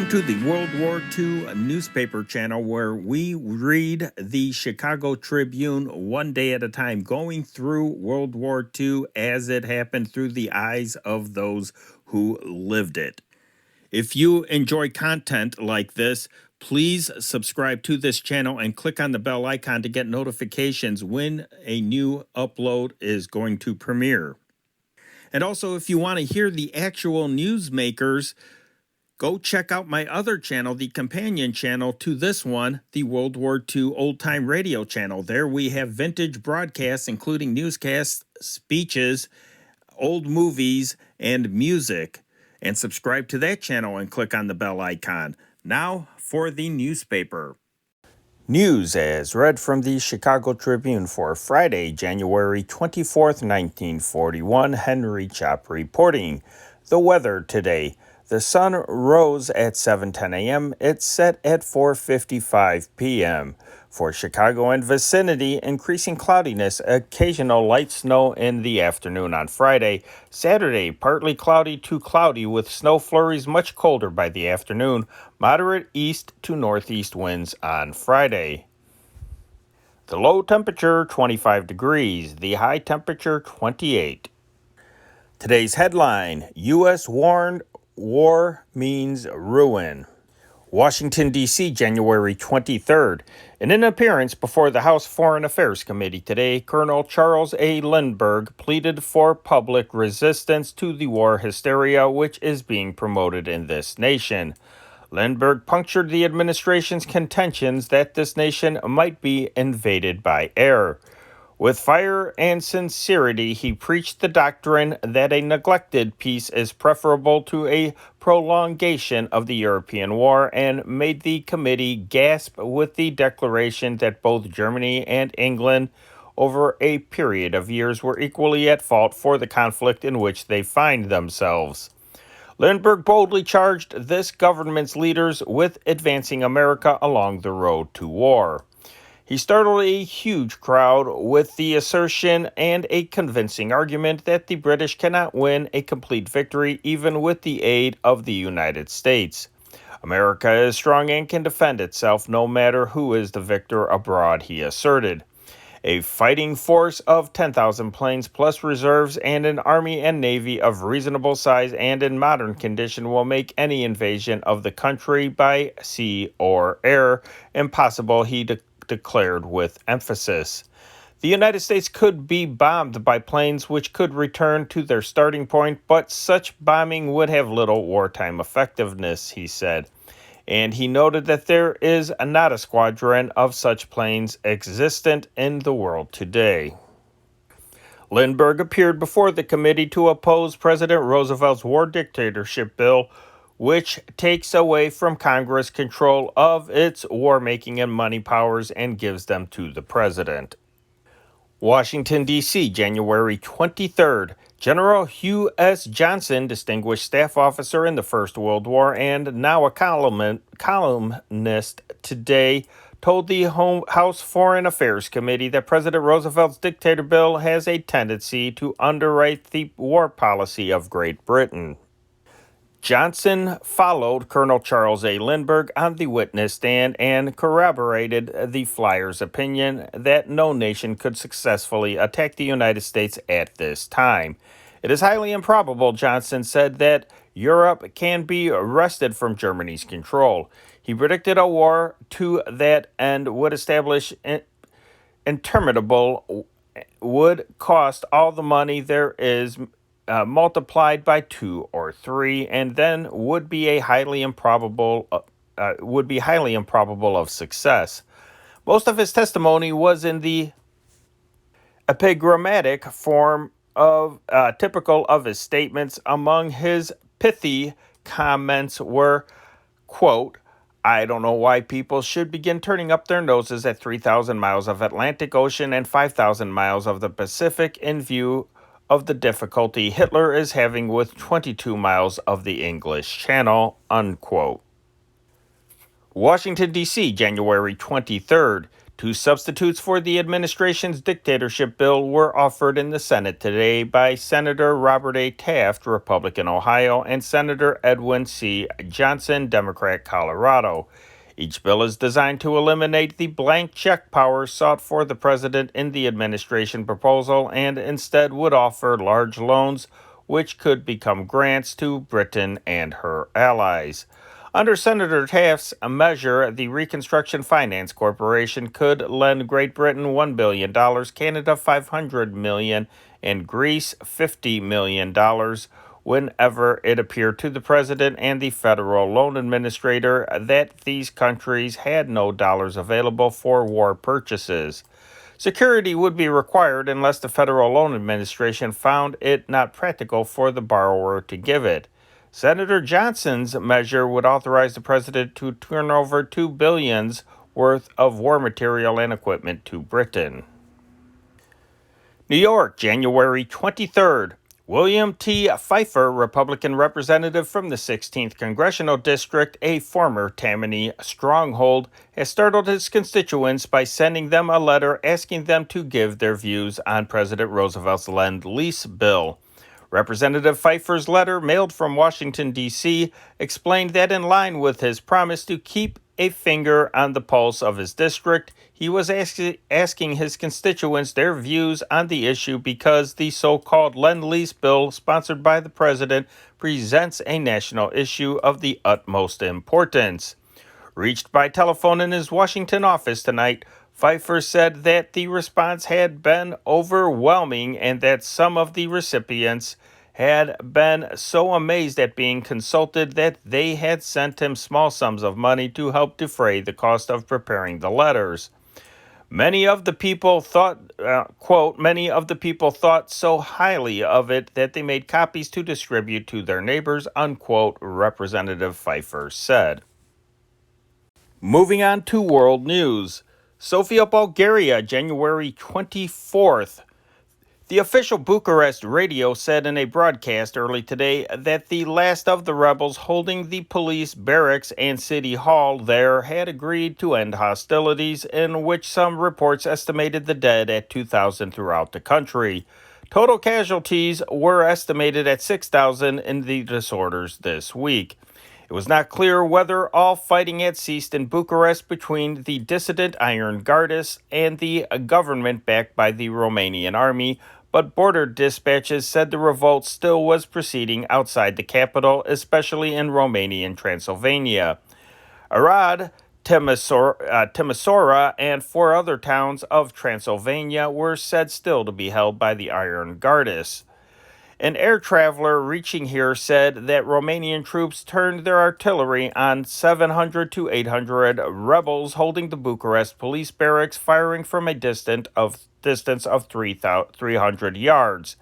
Welcome to the World War II newspaper channel where we read the Chicago Tribune one day at a time, going through World War II as it happened through the eyes of those who lived it. If you enjoy content like this, please subscribe to this channel and click on the bell icon to get notifications when a new upload is going to premiere. And also, if you want to hear the actual newsmakers, go check out my other channel, the companion channel to this one, the World War II Old Time Radio channel. There we have vintage broadcasts, including newscasts, speeches, old movies, and music. And subscribe to that channel and click on the bell icon. Now for the newspaper. News as read from the Chicago Tribune for Friday, January 24th, 1941. Henry Chop reporting. The weather today. The sun rose at 7:10 a.m. It set at 4:55 p.m. For Chicago and vicinity, increasing cloudiness, occasional light snow in the afternoon on Friday. Saturday, partly cloudy to cloudy with snow flurries, much colder by the afternoon. Moderate east to northeast winds on Friday. The low temperature, 25 degrees. The high temperature, 28. Today's headline, U.S. warned war means ruin. Washington, D.C., January 23rd. In an appearance before the House Foreign Affairs Committee today, Colonel Charles A. Lindbergh pleaded for public resistance to the war hysteria which is being promoted in this nation. Lindbergh punctured the administration's contentions that this nation might be invaded by air. With fire and sincerity, he preached the doctrine that a neglected peace is preferable to a prolongation of the European war and made the committee gasp with the declaration that both Germany and England over a period of years were equally at fault for the conflict in which they find themselves. Lindbergh boldly charged this government's leaders with advancing America along the road to war. He startled a huge crowd with the assertion and a convincing argument that the British cannot win a complete victory even with the aid of the United States. America is strong and can defend itself no matter who is the victor abroad, he asserted. A fighting force of 10,000 planes plus reserves and an army and navy of reasonable size and in modern condition will make any invasion of the country by sea or air impossible, he declared with emphasis. The United States could be bombed by planes which could return to their starting point, but such bombing would have little wartime effectiveness, he said. And he noted that there is not a squadron of such planes existent in the world today. Lindbergh appeared before the committee to oppose President Roosevelt's war dictatorship bill, which takes away from Congress control of its war-making and money powers and gives them to the president. Washington, D.C., January 23rd. General Hugh S. Johnson, distinguished staff officer in the First World War and now a columnist today, told the House Foreign Affairs Committee that President Roosevelt's dictator bill has a tendency to underwrite the war policy of Great Britain. Johnson followed Colonel Charles A. Lindbergh on the witness stand and corroborated the flyer's opinion that no nation could successfully attack the United States at this time. It is highly improbable, Johnson said, that Europe can be wrested from Germany's control. He predicted a war to that end would establish interminable, would cost all the money there is multiplied by 2 or 3, and then would be highly improbable of success. Most of his testimony was in the epigrammatic form of typical of his statements. Among his pithy comments were, quote, "I don't know why people should begin turning up their noses at 3,000 miles of Atlantic Ocean and 5,000 miles of the Pacific in view of the difficulty Hitler is having with 22 miles of the English Channel," unquote. Washington, D.C., January 23rd. Two substitutes for the administration's dictatorship bill were offered in the Senate today by Senator Robert A. Taft, Republican, Ohio, and Senator Edwin C. Johnson, Democrat, Colorado. Each bill is designed to eliminate the blank check power sought for the president in the administration proposal and instead would offer large loans, which could become grants to Britain and her allies. Under Senator Taft's measure, the Reconstruction Finance Corporation could lend Great Britain $1 billion, Canada $500 million, and Greece $50 million whenever it appeared to the president and the Federal Loan Administrator that these countries had no dollars available for war purchases. Security would be required unless the Federal Loan Administration found it not practical for the borrower to give it. Senator Johnson's measure would authorize the president to turn over $2 billion worth of war material and equipment to Britain. New York, January 23rd. William T. Pfeiffer, Republican representative from the 16th Congressional District, a former Tammany stronghold, has startled his constituents by sending them a letter asking them to give their views on President Roosevelt's Lend-Lease bill. Representative Pfeiffer's letter, mailed from Washington, D.C., explained that in line with his promise to keep a finger on the pulse of his district, he was asking his constituents their views on the issue because the so-called Lend-Lease bill sponsored by the president presents a national issue of the utmost importance. Reached by telephone in his Washington office tonight, Pfeiffer said that the response had been overwhelming and that some of the recipients had been so amazed at being consulted that they had sent him small sums of money to help defray the cost of preparing the letters. Many of the people thought, quote, many of the people thought so highly of it that they made copies to distribute to their neighbors, unquote, Representative Pfeiffer said. Moving on to world news. Sofia, Bulgaria, January 24th. The official Bucharest radio said in a broadcast early today that the last of the rebels holding the police barracks and city hall there had agreed to end hostilities, in which some reports estimated the dead at 2,000 throughout the country. Total casualties were estimated at 6,000 in the disorders this week. It was not clear whether all fighting had ceased in Bucharest between the dissident Iron Gardists and the government backed by the Romanian army, but border dispatches said the revolt still was proceeding outside the capital, especially in Romanian Transylvania. Arad, Timisoara, and 4 other towns of Transylvania were said still to be held by the Iron Gardists. An air traveler reaching here said that Romanian troops turned their artillery on 700 to 800 rebels holding the Bucharest police barracks, firing from a distance of 300 yards.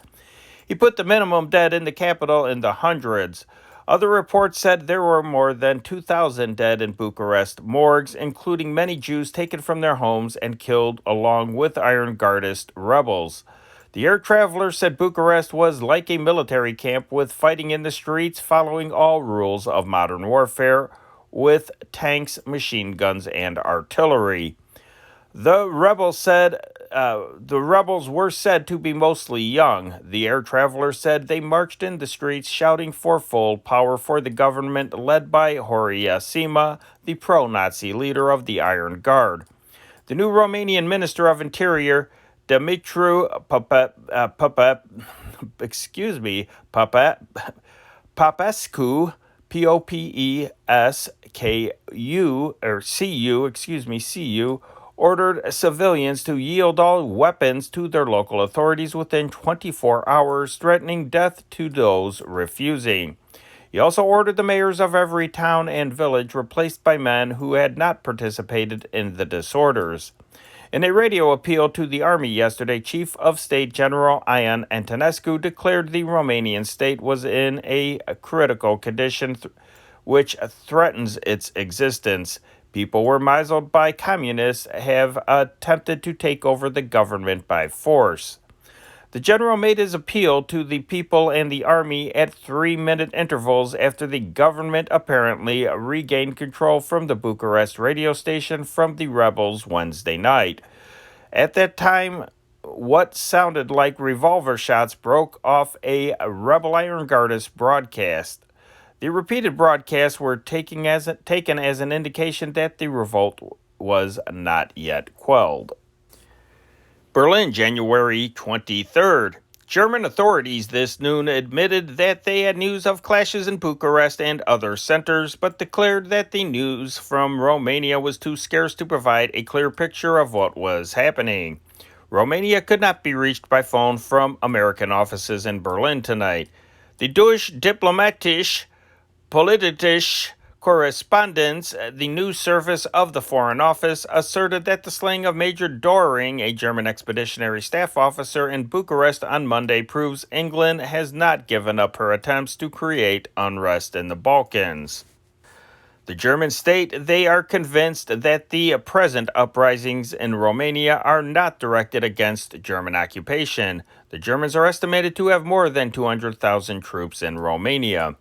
He put the minimum dead in the capital in the hundreds. Other reports said there were more than 2,000 dead in Bucharest morgues, including many Jews taken from their homes and killed along with Iron Gardist rebels. The air traveler said Bucharest was like a military camp with fighting in the streets following all rules of modern warfare with tanks, machine guns, and artillery. The rebels were said to be mostly young. The air traveler said they marched in the streets shouting for full power for the government led by Horia Sima, the pro-Nazi leader of the Iron Guard. The new Romanian Minister of Interior, Dumitru Popescu, CU, ordered civilians to yield all weapons to their local authorities within 24 hours, threatening death to those refusing. He also ordered the mayors of every town and village replaced by men who had not participated in the disorders. In a radio appeal to the army yesterday, Chief of State General Ion Antonescu declared the Romanian state was in a critical condition which threatens its existence. People were muzzled by communists have attempted to take over the government by force. The general made his appeal to the people and the army at 3-minute intervals after the government apparently regained control from the Bucharest radio station from the rebels Wednesday night. At that time, what sounded like revolver shots broke off a rebel Iron Guardist broadcast. The repeated broadcasts were taken as an indication that the revolt was not yet quelled. Berlin, January 23rd. German authorities this noon admitted that they had news of clashes in Bucharest and other centers, but declared that the news from Romania was too scarce to provide a clear picture of what was happening. Romania could not be reached by phone from American offices in Berlin tonight. The Deutsche Diplomatische Politische Correspondence, the news service of the Foreign Office, asserted that the slaying of Major Doring, a German expeditionary staff officer in Bucharest on Monday, proves England has not given up her attempts to create unrest in the Balkans. The Germans state they are convinced that the present uprisings in Romania are not directed against German occupation. The Germans are estimated to have more than 200,000 troops in Romania.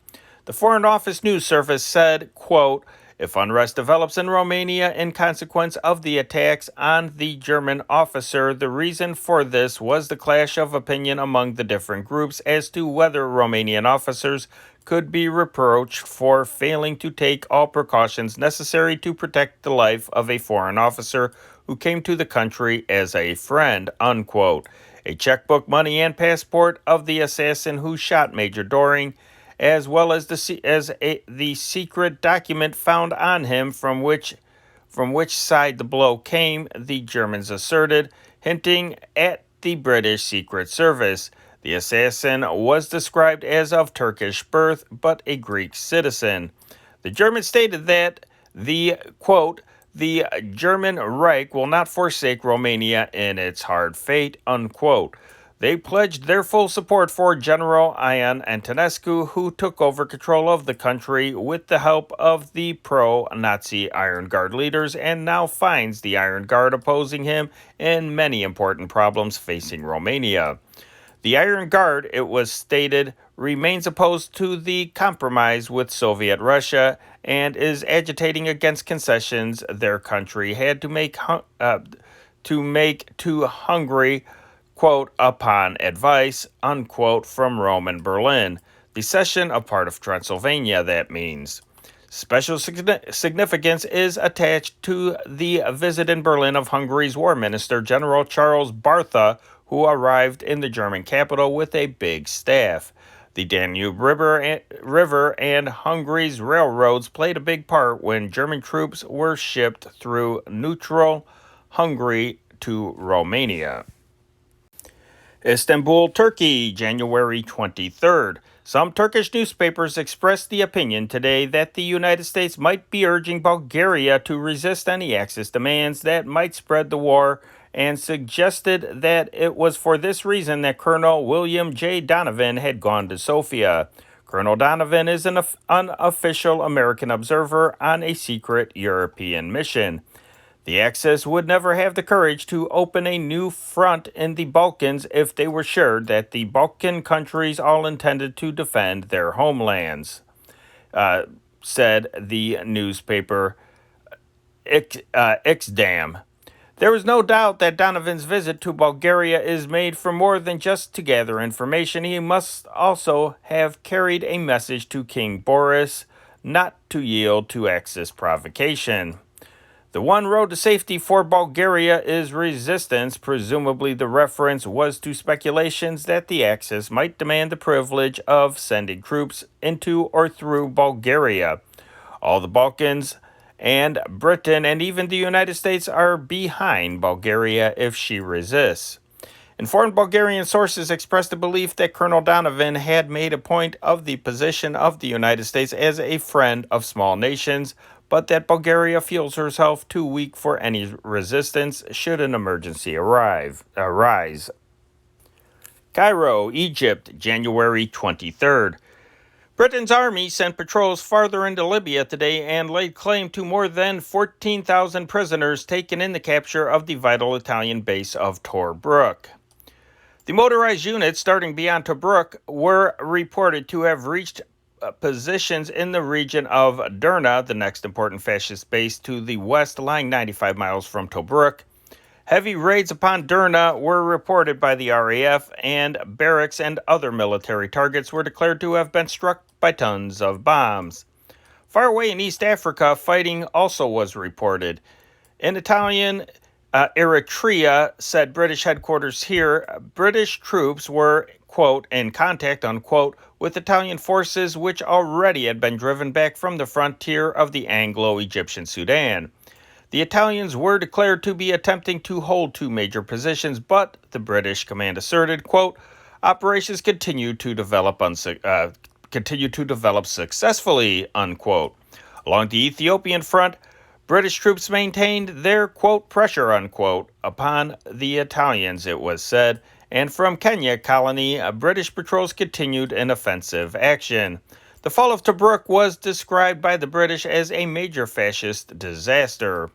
The Foreign Office news service said, quote, if unrest develops in Romania in consequence of the attacks on the German officer, the reason for this was the clash of opinion among the different groups as to whether Romanian officers could be reproached for failing to take all precautions necessary to protect the life of a foreign officer who came to the country as a friend, unquote. A checkbook, money, and passport of the assassin who shot Major Doring, as well as the secret document found on him from which side the blow came, the Germans asserted, hinting at the British Secret Service. The assassin was described as of Turkish birth, but a Greek citizen. The Germans stated that the German Reich will not forsake Romania in its hard fate, unquote. They pledged their full support for General Ion Antonescu, who took over control of the country with the help of the pro-Nazi Iron Guard leaders and now finds the Iron Guard opposing him in many important problems facing Romania. The Iron Guard, it was stated, remains opposed to the compromise with Soviet Russia and is agitating against concessions their country had to make to Hungary, quote, upon advice, unquote, from Rome and Berlin. The cession of part of Transylvania, that means. Special significance is attached to the visit in Berlin of Hungary's War Minister, General Charles Bartha, who arrived in the German capital with a big staff. The Danube River and Hungary's railroads played a big part when German troops were shipped through neutral Hungary to Romania. Istanbul, Turkey, January 23rd. Some Turkish newspapers expressed the opinion today that the United States might be urging Bulgaria to resist any Axis demands that might spread the war and suggested that it was for this reason that Colonel William J. Donovan had gone to Sofia. Colonel Donovan is an unofficial American observer on a secret European mission. The Axis would never have the courage to open a new front in the Balkans if they were sure that the Balkan countries all intended to defend their homelands, said the newspaper Ixdam. There is no doubt that Donovan's visit to Bulgaria is made for more than just to gather information. He must also have carried a message to King Boris not to yield to Axis provocation. The one road to safety for Bulgaria is resistance. Presumably the reference was to speculations that the Axis might demand the privilege of sending troops into or through Bulgaria. All the Balkans and Britain and even the United States are behind Bulgaria if she resists. Informed Bulgarian sources expressed the belief that Colonel Donovan had made a point of the position of the United States as a friend of small nations, but that Bulgaria feels herself too weak for any resistance should an emergency arise. Cairo, Egypt, January 23rd. Britain's army sent patrols farther into Libya today and laid claim to more than 14,000 prisoners taken in the capture of the vital Italian base of Tobruk. The motorized units starting beyond Tobruk were reported to have reached positions in the region of Derna, the next important fascist base to the west, lying 95 miles from Tobruk. Heavy raids upon Derna were reported by the RAF, and barracks and other military targets were declared to have been struck by tons of bombs. Far away in East Africa, fighting also was reported. In Italian, Eritrea said British headquarters here, British troops were, quote, in contact, unquote, with Italian forces which already had been driven back from the frontier of the Anglo-Egyptian Sudan. The Italians were declared to be attempting to hold two major positions, but the British command asserted, quote, operations continue to develop successfully, unquote. Along the Ethiopian front, British troops maintained their, quote, pressure, unquote, upon the Italians, it was said, and from Kenya colony, British patrols continued an offensive action. The fall of Tobruk was described by the British as a major fascist disaster.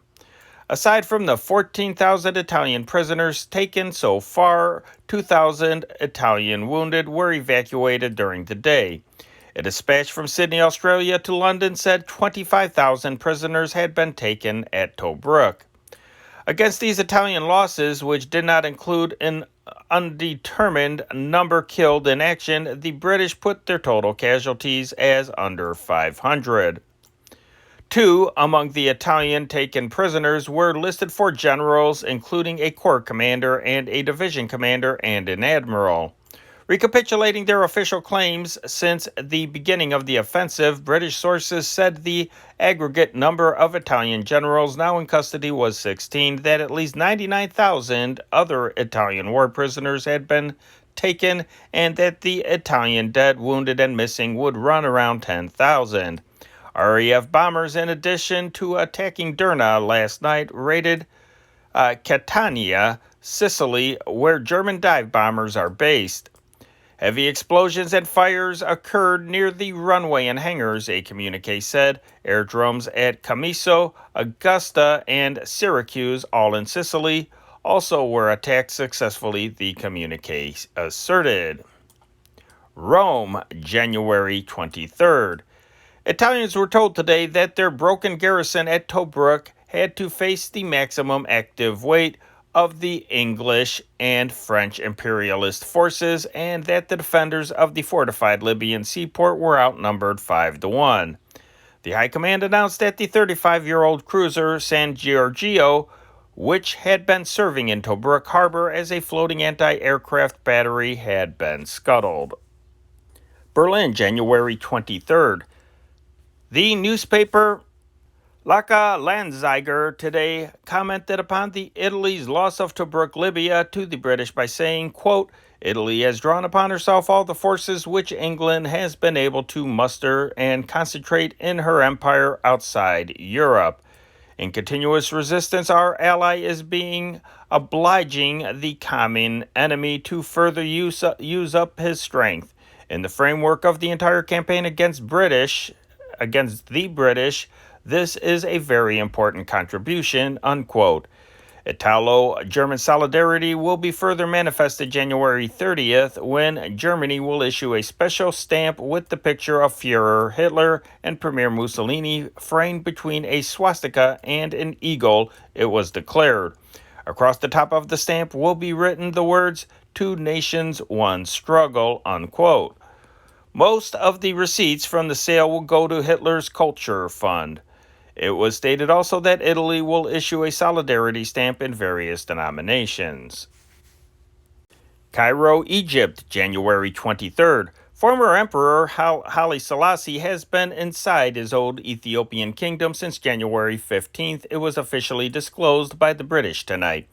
Aside from the 14,000 Italian prisoners taken so far, 2,000 Italian wounded were evacuated during the day. A dispatch from Sydney, Australia to London said 25,000 prisoners had been taken at Tobruk. Against these Italian losses, which did not include an undetermined number killed in action, the British put their total casualties as under 500. Two among the Italian taken prisoners were listed for generals, including a corps commander and a division commander and an admiral. Recapitulating their official claims since the beginning of the offensive, British sources said the aggregate number of Italian generals now in custody was 16, that at least 99,000 other Italian war prisoners had been taken, and that the Italian dead, wounded, and missing would run around 10,000. RAF bombers, in addition to attacking Derna last night, raided Catania, Sicily, where German dive bombers are based. Heavy explosions and fires occurred near the runway and hangars, a communique said. Airdromes at Camiso, Augusta, and Syracuse, all in Sicily, also were attacked successfully, the communique asserted. Rome, January 23rd. Italians were told today that their broken garrison at Tobruk had to face the maximum active weight of the English and French imperialist forces, and that the defenders of the fortified Libyan seaport were outnumbered 5-1. The High Command announced that the 35-year-old cruiser San Giorgio, which had been serving in Tobruk harbor as a floating anti-aircraft battery, had been scuttled. Berlin, January 23rd. The newspaper Laka Lanzeiger today commented upon Italy's loss of Tobruk, Libya, to the British by saying, quote, Italy has drawn upon herself all the forces which England has been able to muster and concentrate in her empire outside Europe. In continuous resistance, our ally is being obliging the common enemy to further use up his strength. In the framework of the entire campaign against the British, this is a very important contribution, unquote. Italo-German solidarity will be further manifested January 30th when Germany will issue a special stamp with the picture of Führer Hitler and Premier Mussolini framed between a swastika and an eagle, it was declared. Across the top of the stamp will be written the words, "Two nations, one struggle," unquote. Most of the receipts from the sale will go to Hitler's Culture Fund. It was stated also that Italy will issue a solidarity stamp in various denominations. Cairo, Egypt, January 23rd. Former Emperor Haile Selassie has been inside his old Ethiopian kingdom since January 15th. It was officially disclosed by the British tonight.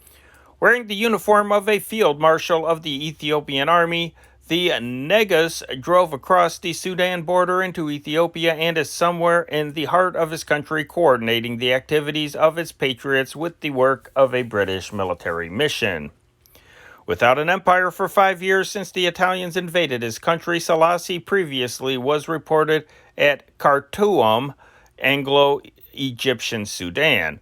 Wearing the uniform of a field marshal of the Ethiopian army, the Negus drove across the Sudan border into Ethiopia and is somewhere in the heart of his country coordinating the activities of its patriots with the work of a British military mission. Without an empire for 5 years since the Italians invaded his country, Selassie previously was reported at Khartoum, Anglo-Egyptian Sudan.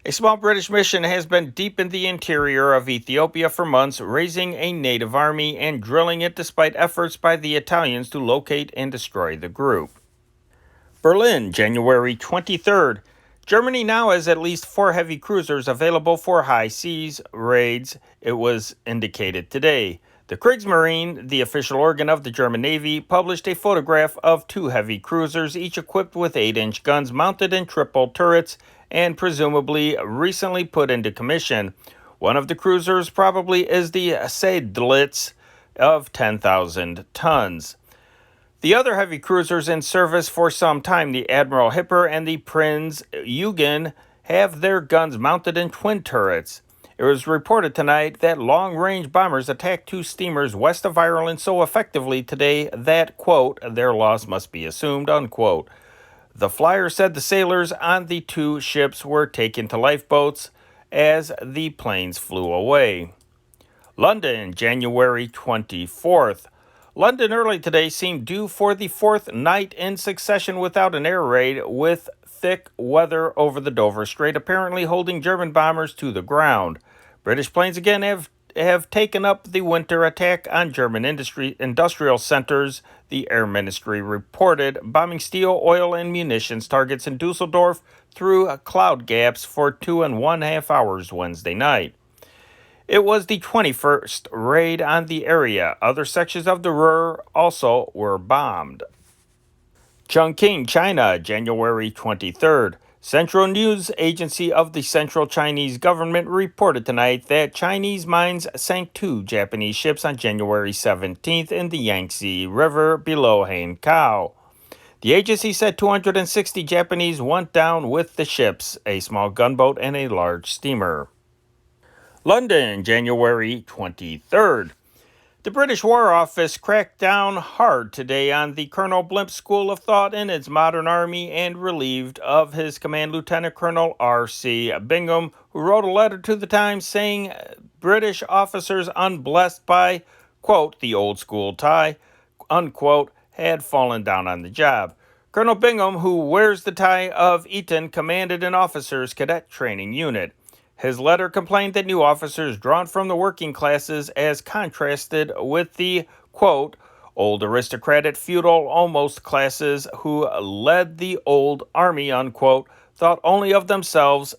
A small British mission has been deep in the interior of Ethiopia for months, raising a native army and drilling it despite efforts by the Italians to locate and destroy the group. Berlin, January 23rd. Germany now has at least 4 heavy cruisers available for high seas raids, it was indicated today. The Kriegsmarine, the official organ of the German Navy, published a photograph of 2 heavy cruisers, each equipped with 8-inch guns mounted in triple turrets and presumably recently put into commission. One of the cruisers probably is the Seydlitz of 10,000 tons. The other heavy cruisers in service for some time, the Admiral Hipper and the Prinz Eugen, have their guns mounted in twin turrets. It was reported tonight that long-range bombers attacked 2 steamers west of Ireland so effectively today that, quote, their loss must be assumed, unquote. The flyer said the sailors on the 2 ships were taken to lifeboats as the planes flew away. London, January 24th. London early today seemed due for the 4th night in succession without an air raid, with thick weather over the Dover Strait apparently holding German bombers to the ground. British planes again have taken up the winter attack on German industrial centers, the Air Ministry reported, bombing steel, oil, and munitions targets in Dusseldorf through cloud gaps for 2.5 hours Wednesday night. It was the 21st raid on the area. Other sections of the Ruhr also were bombed. Chongqing, China, January 23rd. Central News Agency of the Central Chinese government reported tonight that Chinese mines sank 2 Japanese ships on January 17th in the Yangtze River below Hankow. The agency said 260 Japanese went down with the ships, a small gunboat and a large steamer. London, January 23rd. The British War Office cracked down hard today on the Colonel Blimp school of thought in its modern army and relieved of his command Lieutenant Colonel R.C. Bingham, who wrote a letter to the Times saying British officers unblessed by, quote, the old school tie, unquote, had fallen down on the job. Colonel Bingham, who wears the tie of Eton, commanded an officers' cadet training unit. His letter complained that new officers drawn from the working classes as contrasted with the, quote, old aristocratic feudal almost classes who led the old army, unquote, thought only of themselves,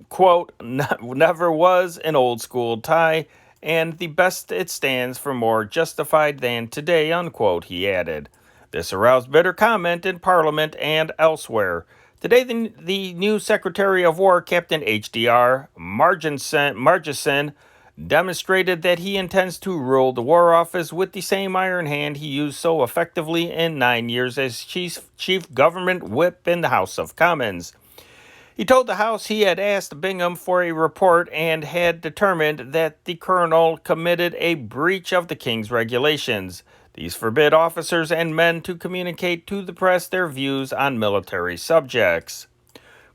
quote, never was an old school tie, and the best it stands for more justified than today, unquote, he added. This aroused bitter comment in Parliament and elsewhere. Today, the new Secretary of War, Captain H.D.R. Margison, demonstrated that he intends to rule the War Office with the same iron hand he used so effectively in 9 years as chief government whip in the House of Commons. He told the House he had asked Bingham for a report and had determined that the colonel committed a breach of the King's regulations. These forbid officers and men to communicate to the press their views on military subjects.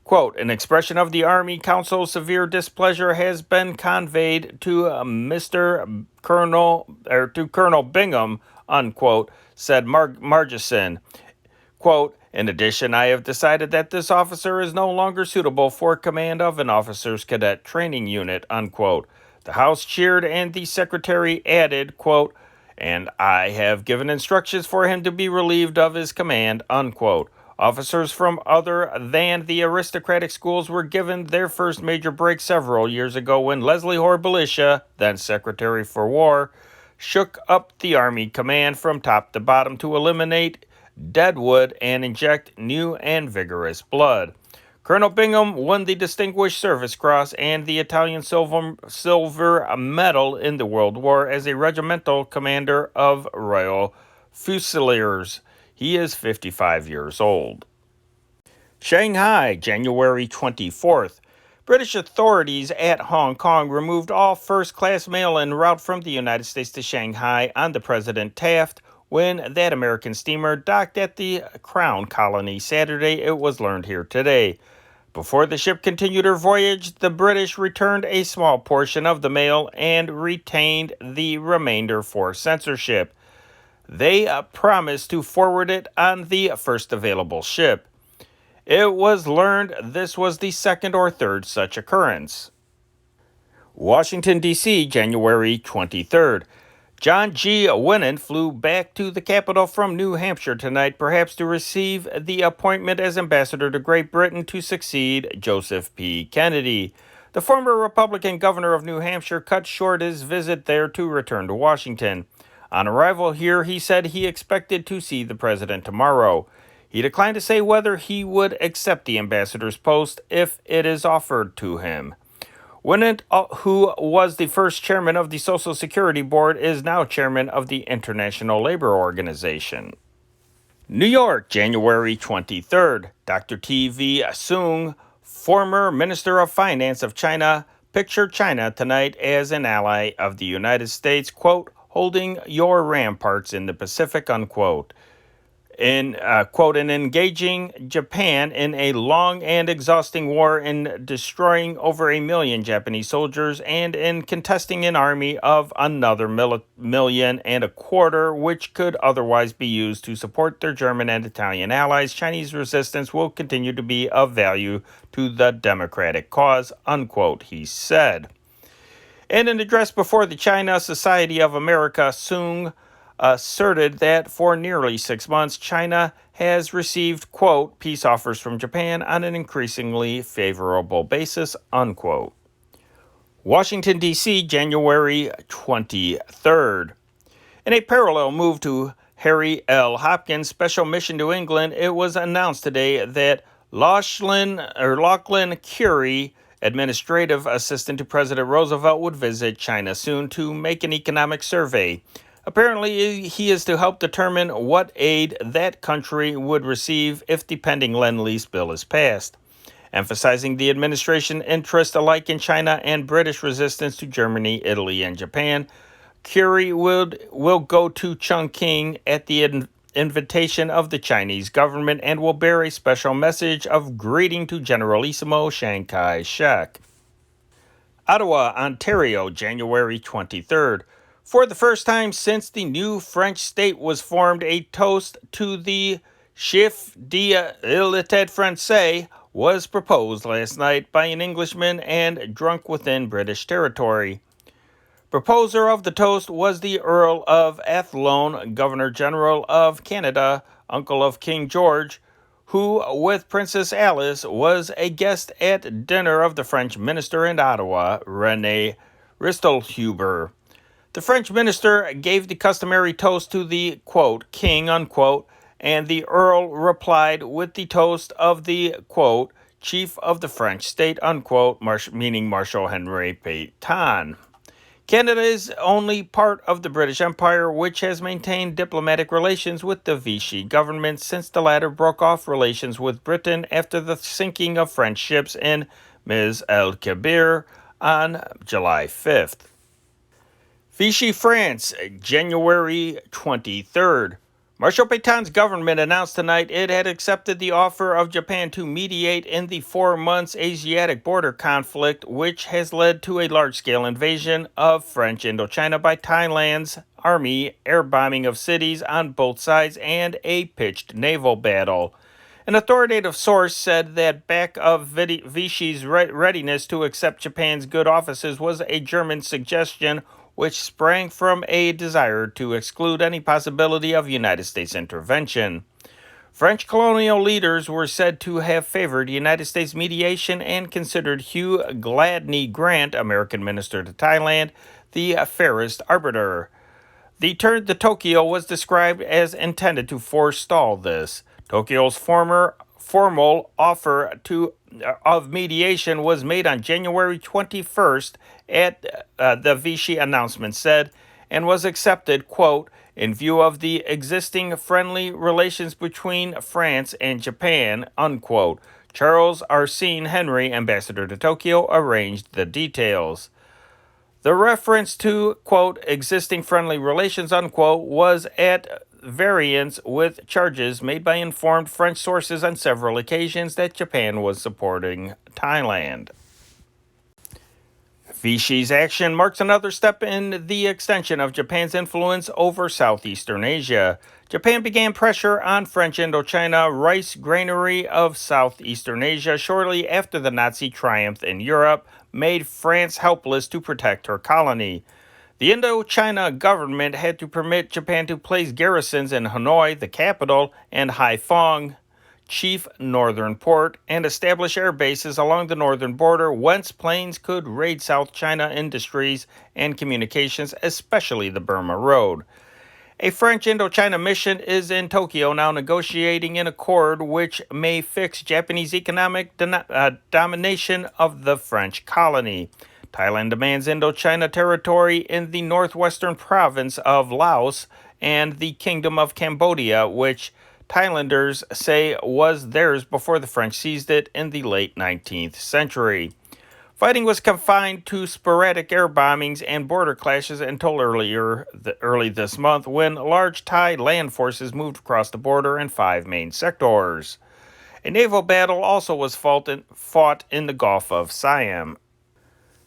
Quote, an expression of the Army Council's severe displeasure has been conveyed to Colonel Bingham, unquote, said Margison. Quote, in addition, I have decided that this officer is no longer suitable for command of an officers' cadet training unit, unquote. The House cheered and the secretary added, quote, and I have given instructions for him to be relieved of his command, unquote. Officers from other than the aristocratic schools were given their first major break several years ago when Leslie Hoare Belisha, then Secretary for War, shook up the Army command from top to bottom to eliminate deadwood and inject new and vigorous blood. Colonel Bingham won the Distinguished Service Cross and the Italian Silver Medal in the World War as a regimental commander of Royal Fusiliers. He is 55 years old. Shanghai, January 24th. British authorities at Hong Kong removed all first-class mail en route from the United States to Shanghai on the President Taft when that American steamer docked at the Crown Colony Saturday, it was learned here today. Before the ship continued her voyage, the British returned a small portion of the mail and retained the remainder for censorship. They promised to forward it on the first available ship. It was learned this was the second or third such occurrence. Washington, D.C., January 23rd. John G. Winant flew back to the capital from New Hampshire tonight, perhaps to receive the appointment as ambassador to Great Britain to succeed Joseph P. Kennedy. The former Republican governor of New Hampshire cut short his visit there to return to Washington. On arrival here, he said he expected to see the president tomorrow. He declined to say whether he would accept the ambassador's post if it is offered to him. Winant, who was the first chairman of the Social Security Board, is now chairman of the International Labor Organization. New York, January 23rd. Dr. T.V. Soong, former Minister of Finance of China, pictured China tonight as an ally of the United States, quote, holding your ramparts in the Pacific, unquote. In engaging Japan in a long and exhausting war, in destroying over 1 million Japanese soldiers, and in contesting an army of another 1.25 million, which could otherwise be used to support their German and Italian allies. Chinese resistance will continue to be of value to the democratic cause, unquote, he said. In an address before the China Society of America, Soong asserted that for nearly 6 months, China has received, quote, peace offers from Japan on an increasingly favorable basis, unquote. Washington, D.C., January 23rd. In a parallel move to Harry L. Hopkins' special mission to England, it was announced today that Lachlan Curie, administrative assistant to President Roosevelt, would visit China soon to make an economic survey. Apparently, he is to help determine what aid that country would receive if the pending Lend-Lease bill is passed. Emphasizing the administration's interest alike in China and British resistance to Germany, Italy, and Japan, Curie will go to Chongqing at the invitation of the Chinese government and will bear a special message of greeting to Generalissimo Chiang Kai-shek. Ottawa, Ontario, January 23rd. For the first time since the new French state was formed, a toast to the Chef de l'État Français was proposed last night by an Englishman and drunk within British territory. Proposer of the toast was the Earl of Athlone, Governor-General of Canada, uncle of King George, who, with Princess Alice, was a guest at dinner of the French minister in Ottawa, René Ristelhuber. The French minister gave the customary toast to the, quote, king, unquote, and the Earl replied with the toast of the, quote, chief of the French state, unquote, meaning Marshal Henri Pétain. Canada is only part of the British Empire, which has maintained diplomatic relations with the Vichy government since the latter broke off relations with Britain after the sinking of French ships in Ms. el-Kebir on July 5th. Vichy, France, January 23rd. Marshal Pétain's government announced tonight it had accepted the offer of Japan to mediate in the 4 months Asiatic border conflict, which has led to a large-scale invasion of French Indochina by Thailand's army, air bombing of cities on both sides, and a pitched naval battle. An authoritative source said that back of Vichy's readiness to accept Japan's good offices was a German suggestion which sprang from a desire to exclude any possibility of United States intervention. French colonial leaders were said to have favored United States mediation and considered Hugh Gladney Grant, American minister to Thailand, the fairest arbiter. The turn to Tokyo was described as intended to forestall this. Tokyo's formal offer of mediation was made on January 21st at the Vichy announcement said, and was accepted, quote, in view of the existing friendly relations between France and Japan, unquote. Charles Arsene Henry, ambassador to Tokyo, arranged the details. The reference to, quote, existing friendly relations, unquote, was at variance with charges made by informed French sources on several occasions that Japan was supporting Thailand. Vichy's action marks another step in the extension of Japan's influence over Southeastern Asia. Japan began pressure on French Indochina rice granary of Southeastern Asia shortly after the Nazi triumph in Europe made France helpless to protect her colony. The Indochina government had to permit Japan to place garrisons in Hanoi, the capital, and Haiphong, chief northern port, and establish air bases along the northern border whence planes could raid South China industries and communications, especially the Burma Road. A French Indochina mission is in Tokyo now negotiating an accord which may fix Japanese economic domination of the French colony. Thailand demands Indochina territory in the northwestern province of Laos and the Kingdom of Cambodia, which Thailanders say was theirs before the French seized it in the late 19th century. Fighting was confined to sporadic air bombings and border clashes until early this month when large Thai land forces moved across the border in 5 main sectors. A naval battle also was fought in the Gulf of Siam.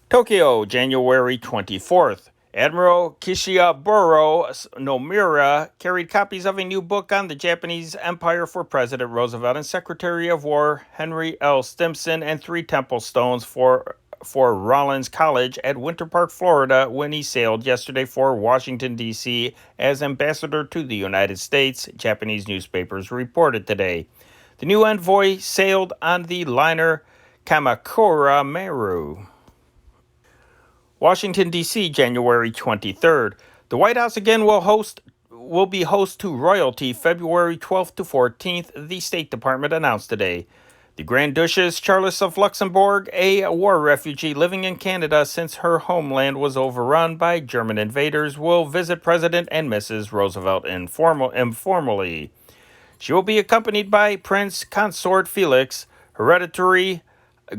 Tokyo, January 24th. Admiral Kishiaburo Nomura carried copies of a new book on the Japanese Empire for President Roosevelt and Secretary of War Henry L. Stimson and 3 temple stones for Rollins College at Winter Park, Florida, when he sailed yesterday for Washington, D.C. as ambassador to the United States, Japanese newspapers reported today. The new envoy sailed on the liner Kamakura Maru. Washington, D.C., January 23rd. The White House again will be host to royalty February 12th to 14th, the State Department announced today. The Grand Duchess Charlotte of Luxembourg, a war refugee living in Canada since her homeland was overrun by German invaders, will visit President and Mrs. Roosevelt informally. She will be accompanied by Prince Consort Felix, Hereditary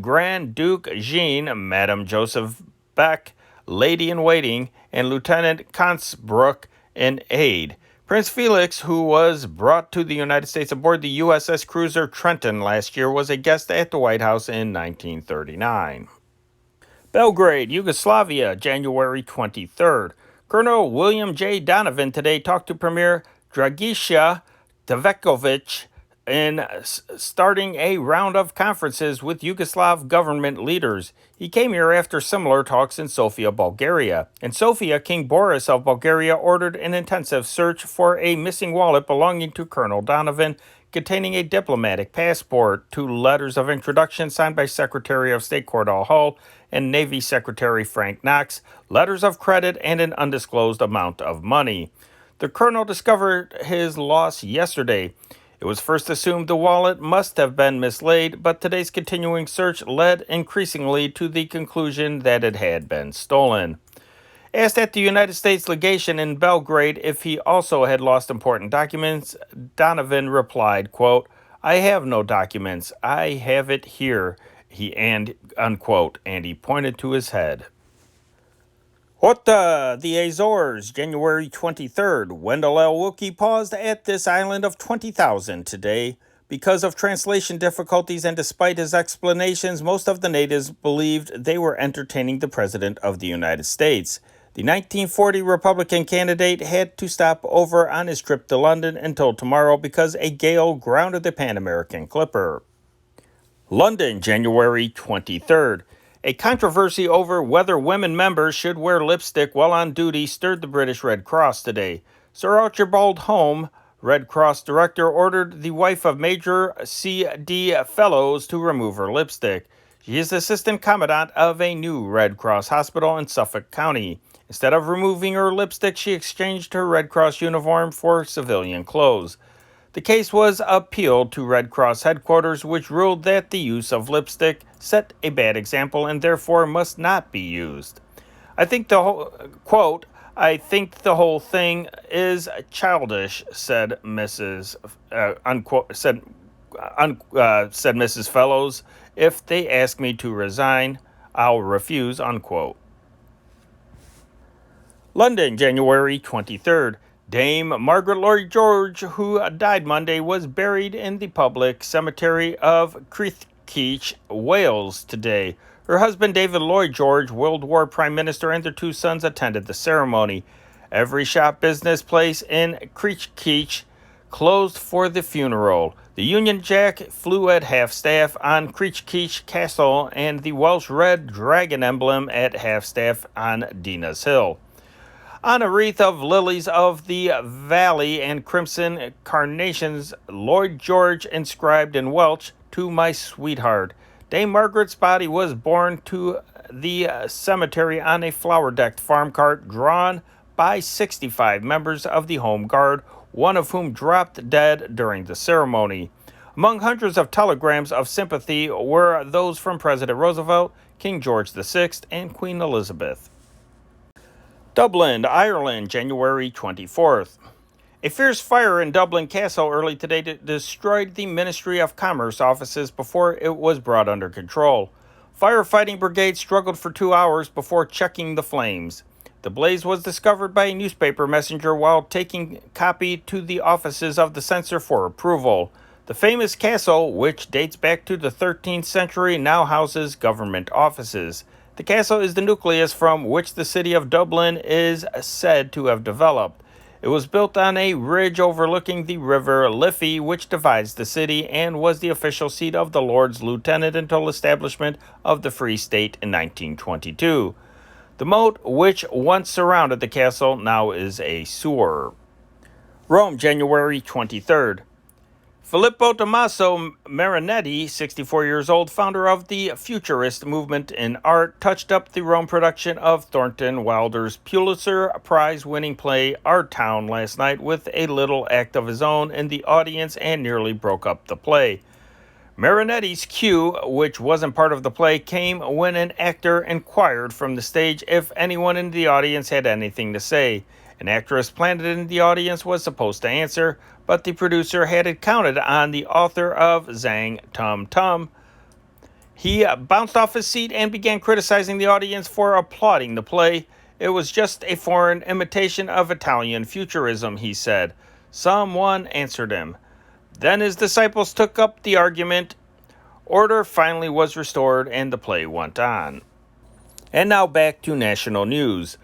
Grand Duke Jean, Madame Joseph Beck, Lady-in-Waiting, and Lieutenant Consbrook, an aide. Prince Felix, who was brought to the United States aboard the USS cruiser Trenton last year, was a guest at the White House in 1939. Belgrade, Yugoslavia, January 23rd. Colonel William J. Donovan today talked to Premier Dragiša Tveković in starting a round of conferences with Yugoslav government leaders. He came here after similar talks in Sofia, Bulgaria. In Sofia, King Boris of Bulgaria ordered an intensive search for a missing wallet belonging to Colonel Donovan, containing a diplomatic passport, 2 letters of introduction signed by Secretary of State Cordell Hull and Navy Secretary Frank Knox, letters of credit, and an undisclosed amount of money. The colonel discovered his loss yesterday. It was first assumed the wallet must have been mislaid, but today's continuing search led increasingly to the conclusion that it had been stolen. Asked at the United States legation in Belgrade if he also had lost important documents, Donovan replied, quote, "I have no documents. I have it here," unquote, and he pointed to his head. Horta, the Azores, January 23rd. Wendell L. Wilkie paused at this island of 20,000 today. Because of translation difficulties and despite his explanations, most of the natives believed they were entertaining the President of the United States. The 1940 Republican candidate had to stop over on his trip to London until tomorrow because a gale grounded the Pan American Clipper. London, January 23rd. A controversy over whether women members should wear lipstick while on duty stirred the British Red Cross today. Sir Archibald Home, Red Cross director, ordered the wife of Major C.D. Fellows to remove her lipstick. She is assistant commandant of a new Red Cross hospital in Suffolk County. Instead of removing her lipstick, she exchanged her Red Cross uniform for civilian clothes. The case was appealed to Red Cross headquarters, which ruled that the use of lipstick set a bad example and therefore must not be used. I think the whole thing is childish," said Mrs. Fellows. "If they ask me to resign, I'll refuse," unquote. London, January 23rd. Dame Margaret Lloyd-George, who died Monday, was buried in the public cemetery of Keach, Wales, today. Her husband, David Lloyd George, World War Prime Minister, and their two sons attended the ceremony. Every shop business place in Keach closed for the funeral. The Union Jack flew at half-staff on Keach Castle and the Welsh Red Dragon emblem at half-staff on Dina's Hill. On a wreath of lilies of the valley and crimson carnations, Lloyd George inscribed in Welsh, "To my sweetheart." Dame Margaret's body was borne to the cemetery on a flower-decked farm cart drawn by 65 members of the Home Guard, one of whom dropped dead during the ceremony. Among hundreds of telegrams of sympathy were those from President Roosevelt, King George VI, and Queen Elizabeth. Dublin, Ireland, January 24th. A fierce fire in Dublin Castle early today destroyed the Ministry of Commerce offices before it was brought under control. Firefighting brigades struggled for 2 hours before checking the flames. The blaze was discovered by a newspaper messenger while taking copy to the offices of the censor for approval. The famous castle, which dates back to the 13th century, now houses government offices. The castle is the nucleus from which the city of Dublin is said to have developed. It was built on a ridge overlooking the river Liffey, which divides the city, and was the official seat of the Lord's Lieutenant until establishment of the Free State in 1922. The moat, which once surrounded the castle, now is a sewer. Rome, January 23rd. Filippo Tommaso Marinetti, 64 years old, founder of the Futurist movement in art, touched up the Rome production of Thornton Wilder's Pulitzer Prize-winning play Our Town last night with a little act of his own in the audience and nearly broke up the play. Marinetti's cue, which wasn't part of the play, came when an actor inquired from the stage if anyone in the audience had anything to say. An actress planted in the audience was supposed to answer, but the producer had counted on the author of Zang Tum Tum. He bounced off his seat and began criticizing the audience for applauding the play. It was just a foreign imitation of Italian futurism, he said. Someone answered him. Then his disciples took up the argument. Order finally was restored and the play went on. And now back to national news.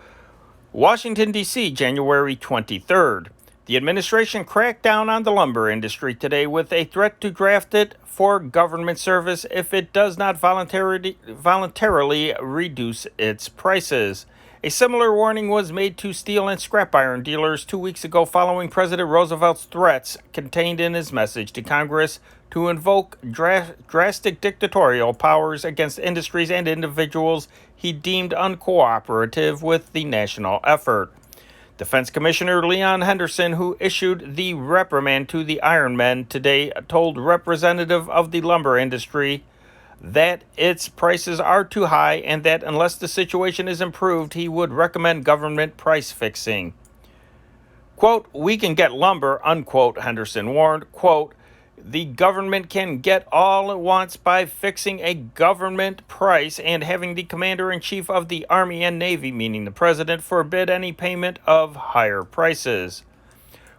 Washington, D.C., January 23rd. The administration cracked down on the lumber industry today with a threat to draft it for government service if it does not voluntarily reduce its prices. A similar warning was made to steel and scrap iron dealers 2 weeks ago following President Roosevelt's threats contained in his message to Congress to invoke drastic dictatorial powers against industries and individuals he deemed uncooperative with the national effort. Defense Commissioner Leon Henderson, who issued the reprimand to the ironmen today, told representative of the lumber industry that its prices are too high and that unless the situation is improved, he would recommend government price fixing. Quote, "We can get lumber," unquote, Henderson warned. Quote, "The government can get all it wants by fixing a government price and having the commander-in-chief of the Army and Navy, meaning the president, forbid any payment of higher prices."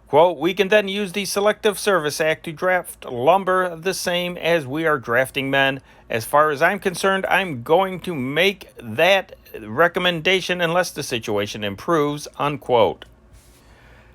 Quote, "We can then use the Selective Service Act to draft lumber the same as we are drafting men. As far as I'm concerned, I'm going to make that recommendation unless the situation improves," unquote.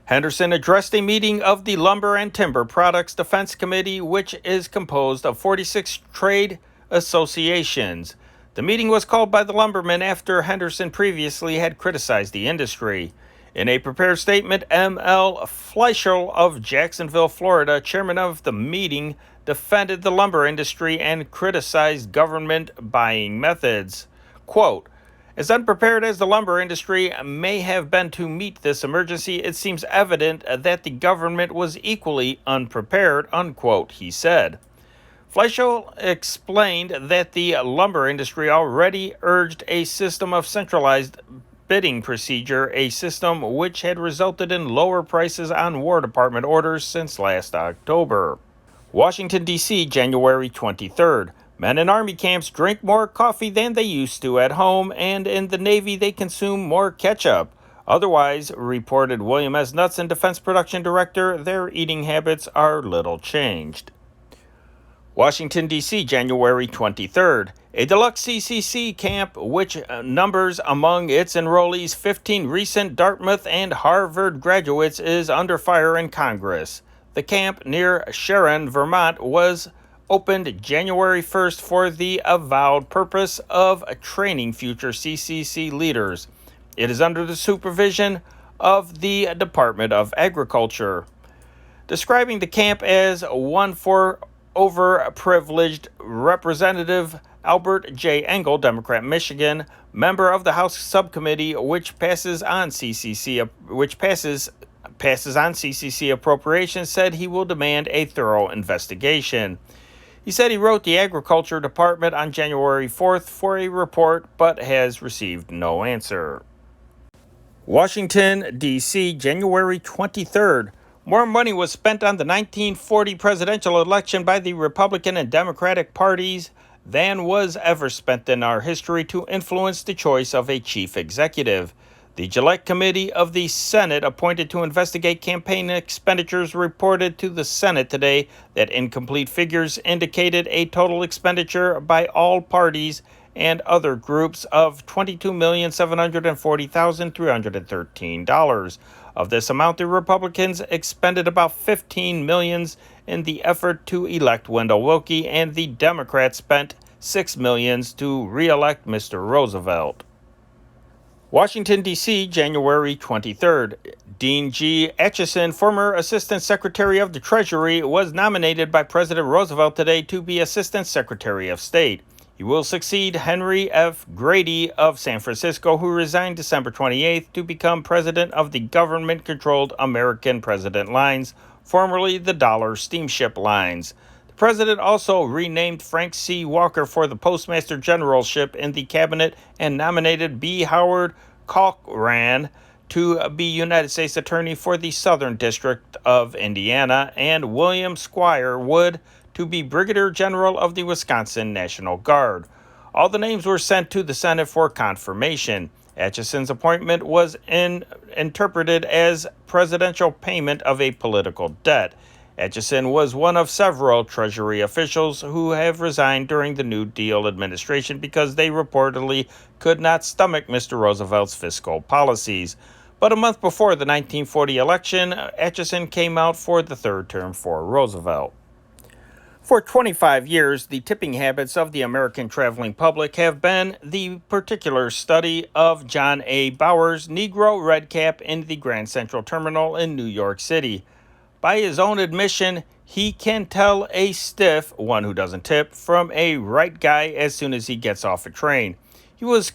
Henderson addressed a meeting of the Lumber and Timber Products Defense Committee, which is composed of 46 trade associations. The meeting was called by the lumbermen after Henderson previously had criticized the industry. In a prepared statement, M.L. Fleischl of Jacksonville, Florida, chairman of the meeting, defended the lumber industry and criticized government buying methods. Quote, "As unprepared as the lumber industry may have been to meet this emergency, it seems evident that the government was equally unprepared," unquote, he said. Fleischl explained that the lumber industry already urged a system of centralized bidding procedure, a system which had resulted in lower prices on War Department orders since last October. Washington, D.C., January 23rd. Men in Army camps drink more coffee than they used to at home, and in the Navy they consume more ketchup. Otherwise, reported William S. Knudsen, Defense Production Director, their eating habits are little changed. Washington, D.C., January 23rd. A deluxe CCC camp, which numbers among its enrollees 15 recent Dartmouth and Harvard graduates, is under fire in Congress. The camp near Sharon, Vermont, was opened January 1st for the avowed purpose of training future CCC leaders. It is under the supervision of the Department of Agriculture. Describing the camp as one for overprivileged, Representative Albert J. Engel, Democrat, Michigan, member of the House Subcommittee which passes on CCC appropriations, said he will demand a thorough investigation. He said he wrote the Agriculture Department on January 4th for a report, but has received no answer. Washington, D.C., January 23rd. More money was spent on the 1940 presidential election by the Republican and Democratic parties than was ever spent in our history to influence the choice of a chief executive. The Select Committee of the Senate appointed to investigate campaign expenditures reported to the Senate today that incomplete figures indicated a total expenditure by all parties and other groups of $22,740,313. Of this amount, the Republicans expended about $15 million in the effort to elect Wendell Willkie, and the Democrats spent $6 million to re-elect Mr. Roosevelt. Washington, D.C., January 23rd. Dean G. Acheson, former Assistant Secretary of the Treasury, was nominated by President Roosevelt today to be Assistant Secretary of State. He will succeed Henry F. Grady of San Francisco, who resigned December 28th to become president of the government-controlled American President Lines, formerly the Dollar Steamship Lines. The president also renamed Frank C. Walker for the Postmaster Generalship in the cabinet and nominated B. Howard Cochran to be United States Attorney for the Southern District of Indiana, and William Squire Wood to be Brigadier General of the Wisconsin National Guard. All the names were sent to the Senate for confirmation. Acheson's appointment was interpreted as presidential payment of a political debt. Acheson was one of several Treasury officials who have resigned during the New Deal administration because they reportedly could not stomach Mr. Roosevelt's fiscal policies. But a month before the 1940 election, Acheson came out for the third term for Roosevelt. For 25 years, the tipping habits of the American traveling public have been the particular study of John A. Bowers, Negro Redcap in the Grand Central Terminal in New York City. By his own admission, he can tell a stiff, one who doesn't tip, from a right guy as soon as he gets off a train. He was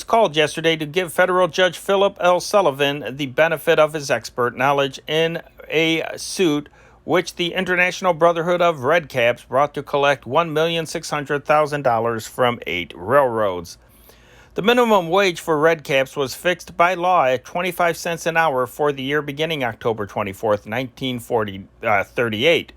called yesterday to give federal judge Philip L. Sullivan the benefit of his expert knowledge in a suit which the International Brotherhood of Redcaps brought to collect $1,600,000 from 8 railroads. The minimum wage for Redcaps was fixed by law at 25 cents an hour for the year beginning October 24, 1938.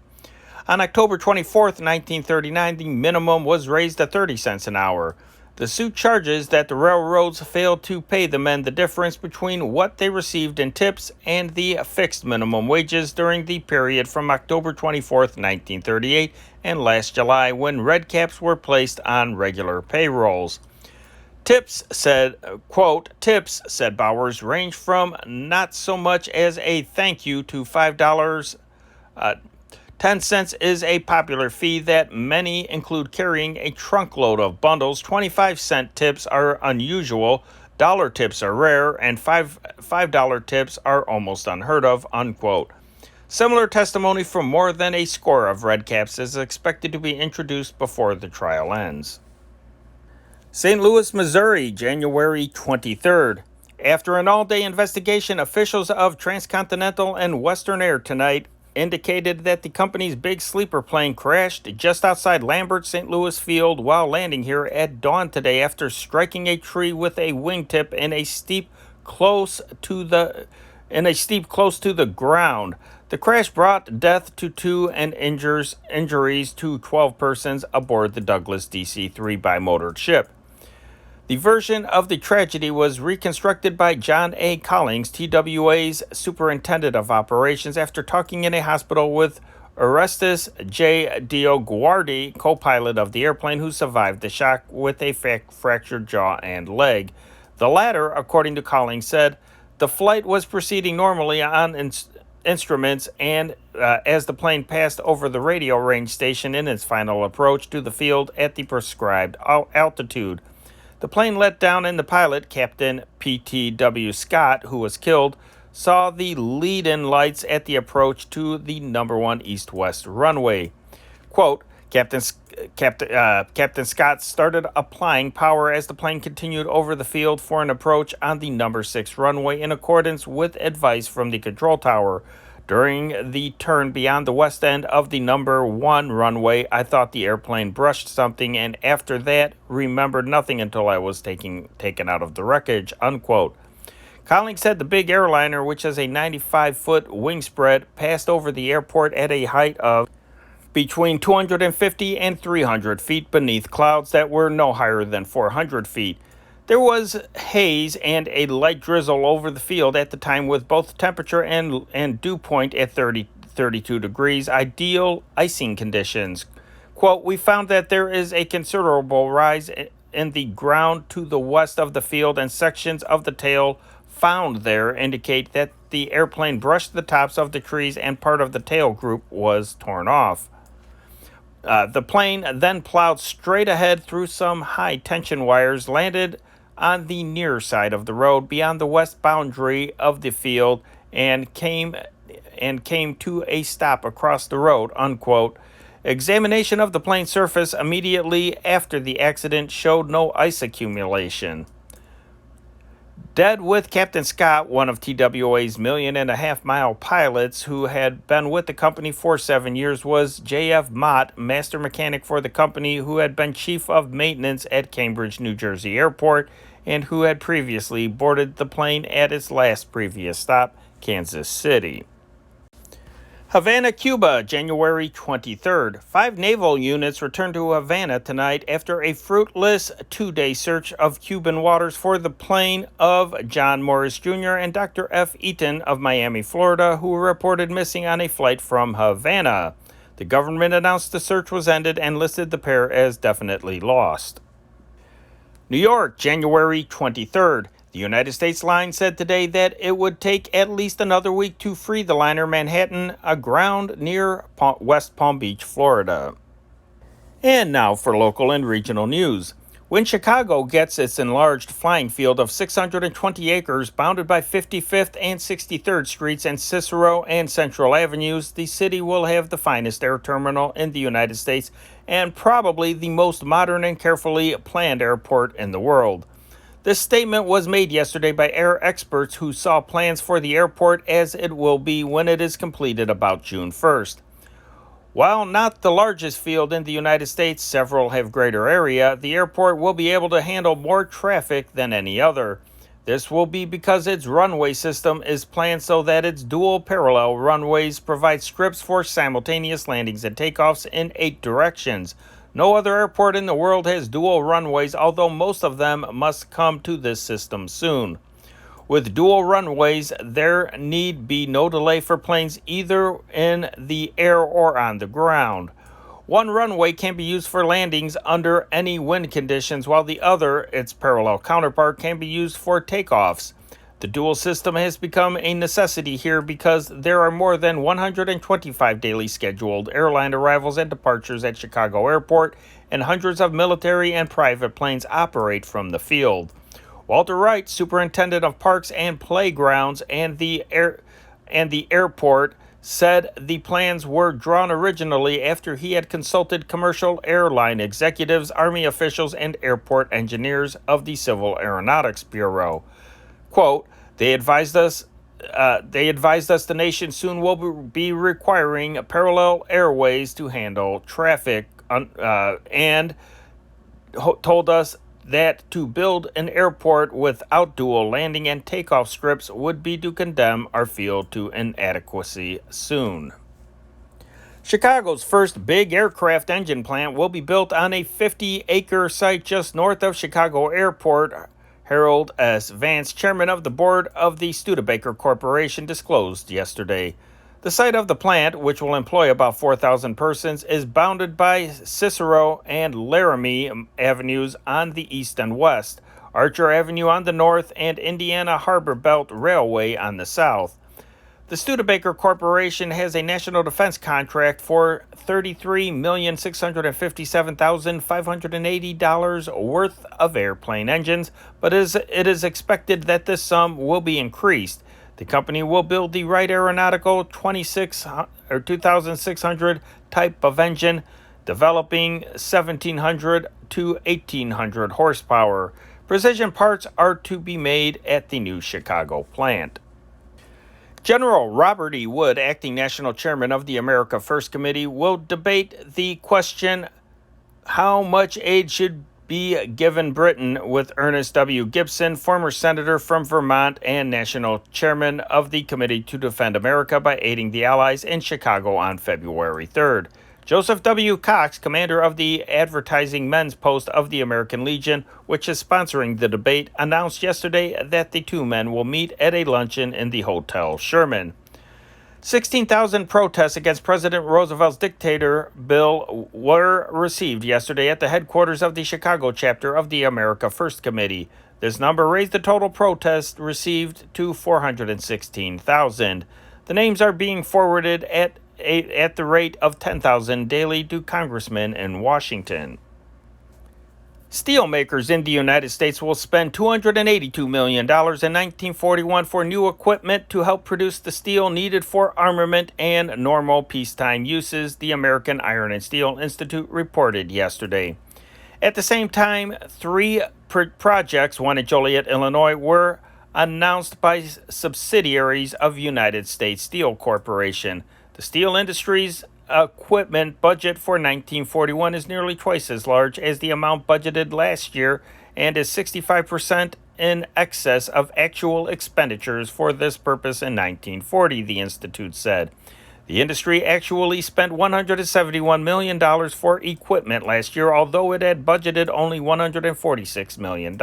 On October 24, 1939, the minimum was raised to 30 cents an hour. The suit charges that the railroads failed to pay the men the difference between what they received in tips and the fixed minimum wages during the period from October 24, 1938 and last July, when Redcaps were placed on regular payrolls. Tips, said Bowers, range from not so much as a thank you to $5. 10 cents is a popular fee that many include carrying a trunkload of bundles. 25-cent tips are unusual, dollar tips are rare, and $5 tips are almost unheard of, unquote. Similar testimony from more than a score of Redcaps is expected to be introduced before the trial ends. St. Louis, Missouri, January 23rd. After an all-day investigation, officials of Transcontinental and Western Air tonight indicated that the company's big sleeper plane crashed just outside Lambert St. Louis Field while landing here at dawn today after striking a tree with a wingtip in a steep close to the ground. The crash brought death to 2 and injuries to 12 persons aboard the Douglas DC-3 bimotored ship. The version of the tragedy was reconstructed by John A. Collings, TWA's Superintendent of Operations, after talking in a hospital with Orestes J. DioGuardi, co-pilot of the airplane who survived the shock with a fractured jaw and leg. The latter, according to Collings, said, the flight was proceeding normally on instruments and as the plane passed over the radio range station in its final approach to the field at the prescribed altitude. The plane let down and the pilot, Captain P.T.W. Scott, who was killed, saw the lead-in lights at the approach to the number 1 east-west runway. Quote, Captain Scott started applying power as the plane continued over the field for an approach on the number 6 runway in accordance with advice from the control tower. During the turn beyond the west end of the number 1 runway, I thought the airplane brushed something, and after that, remembered nothing until I was taken out of the wreckage, unquote. Collings said the big airliner, which has a 95-foot wingspread, passed over the airport at a height of between 250 and 300 feet beneath clouds that were no higher than 400 feet. There was haze and a light drizzle over the field at the time, with both temperature and dew point at 32 degrees, ideal icing conditions. Quote, we found that there is a considerable rise in the ground to the west of the field, and sections of the tail found there indicate that the airplane brushed the tops of the trees and part of the tail group was torn off. The plane then plowed straight ahead through some high-tension wires, landed on the near side of the road beyond the west boundary of the field, and came to a stop across the road, unquote. Examination of the plane's surface immediately after the accident showed no ice accumulation. Dead with Captain Scott, one of TWA's 1.5 million-mile pilots who had been with the company for 7 years, was J.F. Mott, master mechanic for the company, who had been chief of maintenance at Cambridge, New Jersey Airport, and who had previously boarded the plane at its last previous stop, Kansas City. Havana, Cuba, January 23rd. 5 naval units returned to Havana tonight after a fruitless 2-day search of Cuban waters for the plane of John Morris Jr. and Dr. F. Eaton of Miami, Florida, who were reported missing on a flight from Havana. The government announced the search was ended and listed the pair as definitely lost. New York, January 23rd. The United States line said today that it would take at least another week to free the liner Manhattan aground near West Palm Beach, Florida. And now for local and regional news. When Chicago gets its enlarged flying field of 620 acres bounded by 55th and 63rd Streets and Cicero and Central Avenues, the city will have the finest air terminal in the United States and probably the most modern and carefully planned airport in the world. This statement was made yesterday by air experts who saw plans for the airport as it will be when it is completed about June 1st. While not the largest field in the United States, several have greater area, the airport will be able to handle more traffic than any other. This will be because its runway system is planned so that its dual parallel runways provide strips for simultaneous landings and takeoffs in 8 directions. No other airport in the world has dual runways, although most of them must come to this system soon. With dual runways, there need be no delay for planes either in the air or on the ground. One runway can be used for landings under any wind conditions, while the other, its parallel counterpart, can be used for takeoffs. The dual system has become a necessity here because there are more than 125 daily scheduled airline arrivals and departures at Chicago Airport, and hundreds of military and private planes operate from the field. Walter Wright, superintendent of parks and playgrounds and the airport, said the plans were drawn originally after he had consulted commercial airline executives, Army officials, and airport engineers of the Civil Aeronautics Bureau. Quote, they advised us the nation soon will be requiring parallel airways to handle traffic, and told us that to build an airport without dual landing and takeoff strips would be to condemn our field to inadequacy soon. Chicago's first big aircraft engine plant will be built on a 50-acre site just north of Chicago Airport, Harold S. Vance, chairman of the board of the Studebaker Corporation, disclosed yesterday. The site of the plant, which will employ about 4,000 persons, is bounded by Cicero and Laramie avenues on the east and west, Archer Avenue on the north, and Indiana Harbor Belt Railway on the south. The Studebaker Corporation has a national defense contract for $33,657,580 worth of airplane engines, but it is expected that this sum will be increased. The company will build the Wright Aeronautical 2600 type of engine, developing 1,700 to 1,800 horsepower. Precision parts are to be made at the new Chicago plant. General Robert E. Wood, acting national chairman of the America First Committee, will debate the question how much aid should be given Britain with Ernest W. Gibson, former senator from Vermont and national chairman of the Committee to Defend America by aiding the Allies in Chicago on February 3rd. Joseph W. Cox, commander of the Advertising Men's Post of the American Legion, which is sponsoring the debate, announced yesterday that the two men will meet at a luncheon in the Hotel Sherman. 16,000 protests against President Roosevelt's dictator bill were received yesterday at the headquarters of the Chicago chapter of the America First Committee. This number raised the total protests received to 416,000. The names are being forwarded at the rate of 10,000 daily to congressmen in Washington. Steelmakers in the United States will spend $282 million in 1941 for new equipment to help produce the steel needed for armament and normal peacetime uses, the American Iron and Steel Institute reported yesterday. At the same time, three projects, one in Joliet, Illinois, were announced by subsidiaries of United States Steel Corporation. The steel industry's equipment budget for 1941 is nearly twice as large as the amount budgeted last year and is 65% in excess of actual expenditures for this purpose in 1940, the Institute said. The industry actually spent $171 million for equipment last year, although it had budgeted only $146 million.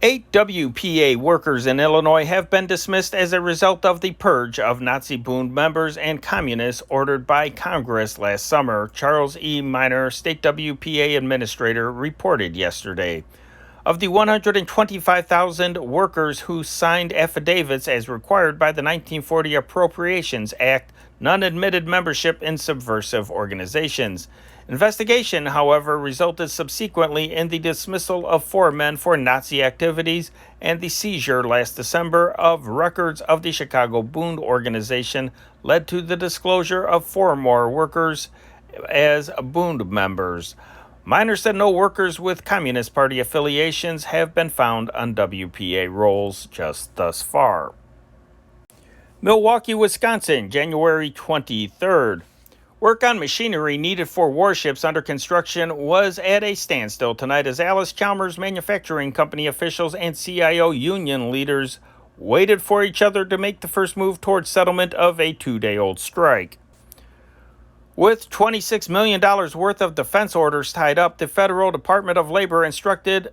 8 WPA workers in Illinois have been dismissed as a result of the purge of Nazi-Bund members and communists ordered by Congress last summer, Charles E. Miner, state WPA administrator, reported yesterday. Of the 125,000 workers who signed affidavits as required by the 1940 Appropriations Act, none admitted membership in subversive organizations. Investigation, however, resulted subsequently in the dismissal of 4 men for Nazi activities and the seizure last December of records of the Chicago Bund organization led to the disclosure of 4 more workers as Bund members. Miner said no workers with Communist Party affiliations have been found on WPA rolls just thus far. Milwaukee, Wisconsin, January 23rd. Work on machinery needed for warships under construction was at a standstill tonight as Alice Chalmers Manufacturing Company officials and CIO union leaders waited for each other to make the first move towards settlement of a 2-day-old strike. With $26 million worth of defense orders tied up, the Federal Department of Labor instructed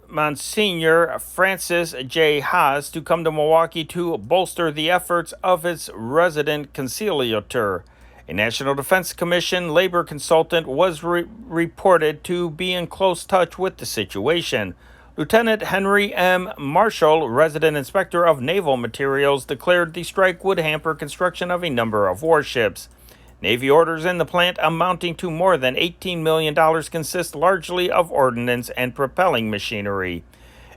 Monsignor Francis J. Haas to come to Milwaukee to bolster the efforts of its resident conciliator. A National Defense Commission labor consultant was reported to be in close touch with the situation. Lieutenant Henry M. Marshall, resident inspector of naval materials, declared the strike would hamper construction of a number of warships. Navy orders in the plant amounting to more than $18 million consist largely of ordnance and propelling machinery.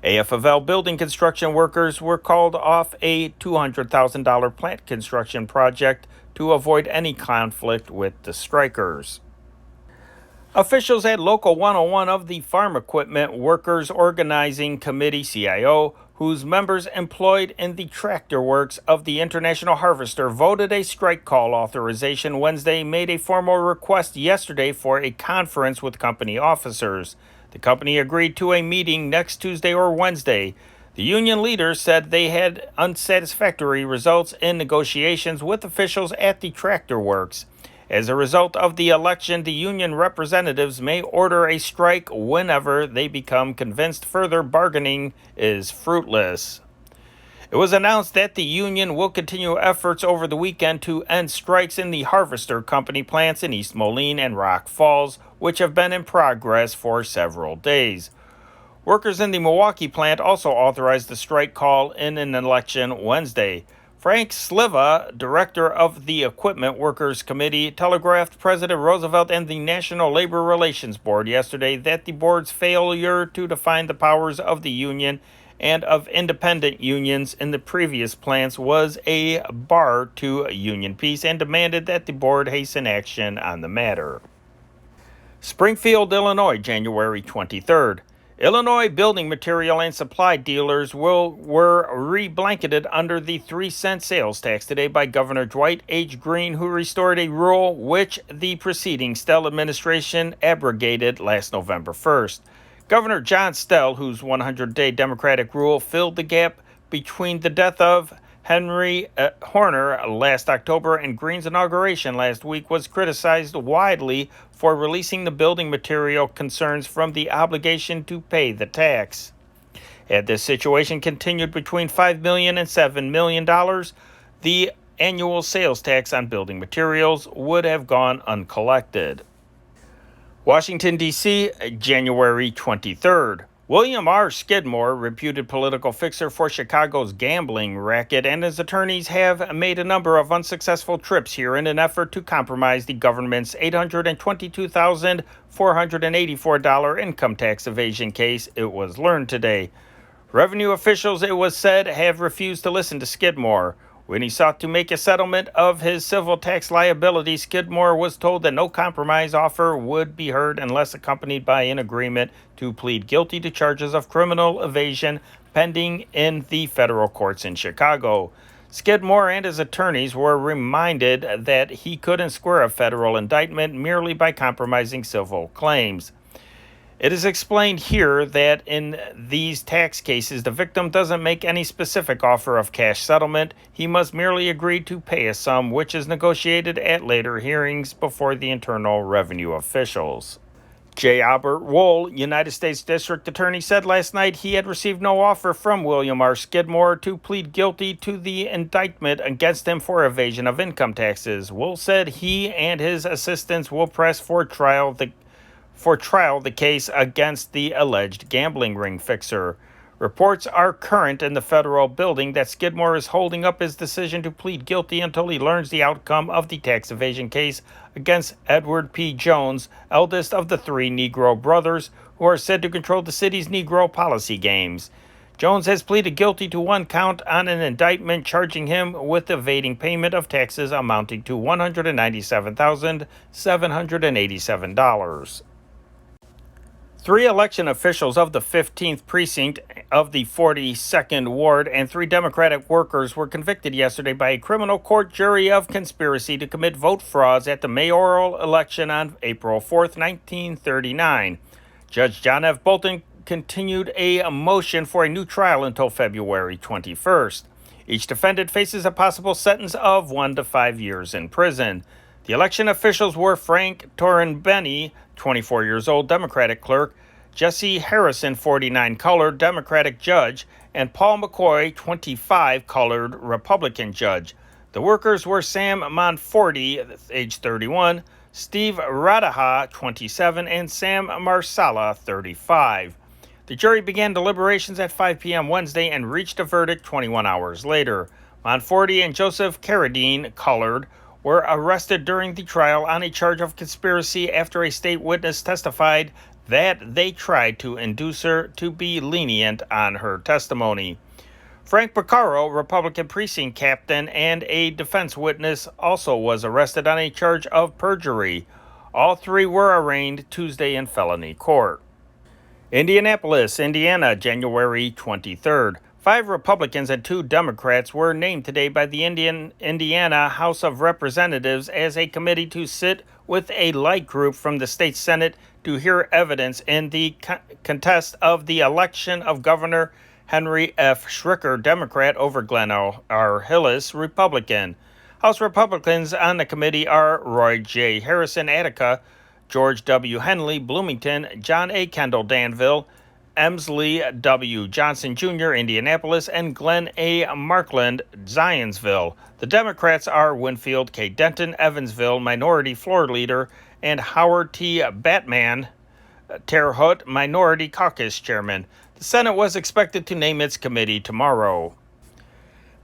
AFL building construction workers were called off a $200,000 plant construction project to avoid any conflict with the strikers. Officials at Local 101 of the Farm Equipment Workers Organizing Committee, CIO, whose members employed in the tractor works of the International Harvester voted a strike call authorization Wednesday, made a formal request yesterday for a conference with company officers. The company agreed to a meeting next Tuesday or Wednesday. The union leaders said they had unsatisfactory results in negotiations with officials at the tractor works. As a result of the election, the union representatives may order a strike whenever they become convinced further bargaining is fruitless. It was announced that the union will continue efforts over the weekend to end strikes in the Harvester Company plants in East Moline and Rock Falls, which have been in progress for several days. Workers in the Milwaukee plant also authorized the strike call in an election Wednesday. Frank Sliva, director of the Equipment Workers Committee, telegraphed President Roosevelt and the National Labor Relations Board yesterday that the board's failure to define the powers of the union and of independent unions in the previous plants was a bar to union peace, and demanded that the board hasten action on the matter. Springfield, Illinois, January 23rd. Illinois building material and supply dealers were re-blanketed under the 3-cent sales tax today by Governor Dwight H. Green, who restored a rule which the preceding Stell administration abrogated last November 1st. Governor John Stell, whose 100-day Democratic rule filled the gap between the death of Henry Horner last October and Green's inauguration last week, was criticized widely for releasing the building material concerns from the obligation to pay the tax. Had this situation continued between $5 million and $7 million, the annual sales tax on building materials would have gone uncollected. Washington, D.C., January 23rd. William R. Skidmore, reputed political fixer for Chicago's gambling racket, and his attorneys have made a number of unsuccessful trips here in an effort to compromise the government's $822,484 income tax evasion case, it was learned today. Revenue officials, it was said, have refused to listen to Skidmore. When he sought to make a settlement of his civil tax liability, Skidmore was told that no compromise offer would be heard unless accompanied by an agreement to plead guilty to charges of criminal evasion pending in the federal courts in Chicago. Skidmore and his attorneys were reminded that he couldn't square a federal indictment merely by compromising civil claims. It is explained here that in these tax cases, the victim doesn't make any specific offer of cash settlement. He must merely agree to pay a sum, which is negotiated at later hearings before the Internal Revenue officials. J. Albert Wohl, United States District Attorney, said last night he had received no offer from William R. Skidmore to plead guilty to the indictment against him for evasion of income taxes. Wohl said he and his assistants will press for trial the case against the alleged gambling ring fixer. Reports are current in the federal building that Skidmore is holding up his decision to plead guilty until he learns the outcome of the tax evasion case against Edward P. Jones, eldest of the 3 Negro brothers who are said to control the city's Negro policy games. Jones has pleaded guilty to 1 count on an indictment charging him with evading payment of taxes amounting to $197,787. 3 election officials of the 15th precinct of the 42nd Ward and 3 Democratic workers were convicted yesterday by a criminal court jury of conspiracy to commit vote frauds at the mayoral election on April 4, 1939. Judge John F. Bolton continued a motion for a new trial until February 21st. Each defendant faces a possible sentence of 1 to 5 years in prison. The election officials were Frank Torenbenny, 24 years old, Democratic clerk, Jesse Harrison, 49, colored, Democratic judge, and Paul McCoy, 25, colored, Republican judge. The workers were Sam Monforti, age 31, Steve Radaha, 27, and Sam Marsala, 35. The jury began deliberations at 5 p.m. Wednesday and reached a verdict 21 hours later. Monforti and Joseph Carradine, colored, were arrested during the trial on a charge of conspiracy after a state witness testified that they tried to induce her to be lenient on her testimony. Frank Baccaro, Republican precinct captain and a defense witness, also was arrested on a charge of perjury. All 3 were arraigned Tuesday in felony court. Indianapolis, Indiana, January 23rd. 5 Republicans and 2 Democrats were named today by the Indiana House of Representatives as a committee to sit with a light group from the state Senate to hear evidence in the contest of the election of Governor Henry F. Schricker, Democrat, over Glenn R. Hillis, Republican. House Republicans on the committee are Roy J. Harrison, Attica, George W. Henley, Bloomington, John A. Kendall, Danville, Emsley W. Johnson Jr., Indianapolis, and Glenn A. Markland, Zionsville. The Democrats are Winfield K. Denton, Evansville, Minority Floor Leader, and Howard T. Batman, Terre Haute, Minority Caucus Chairman. The Senate was expected to name its committee tomorrow.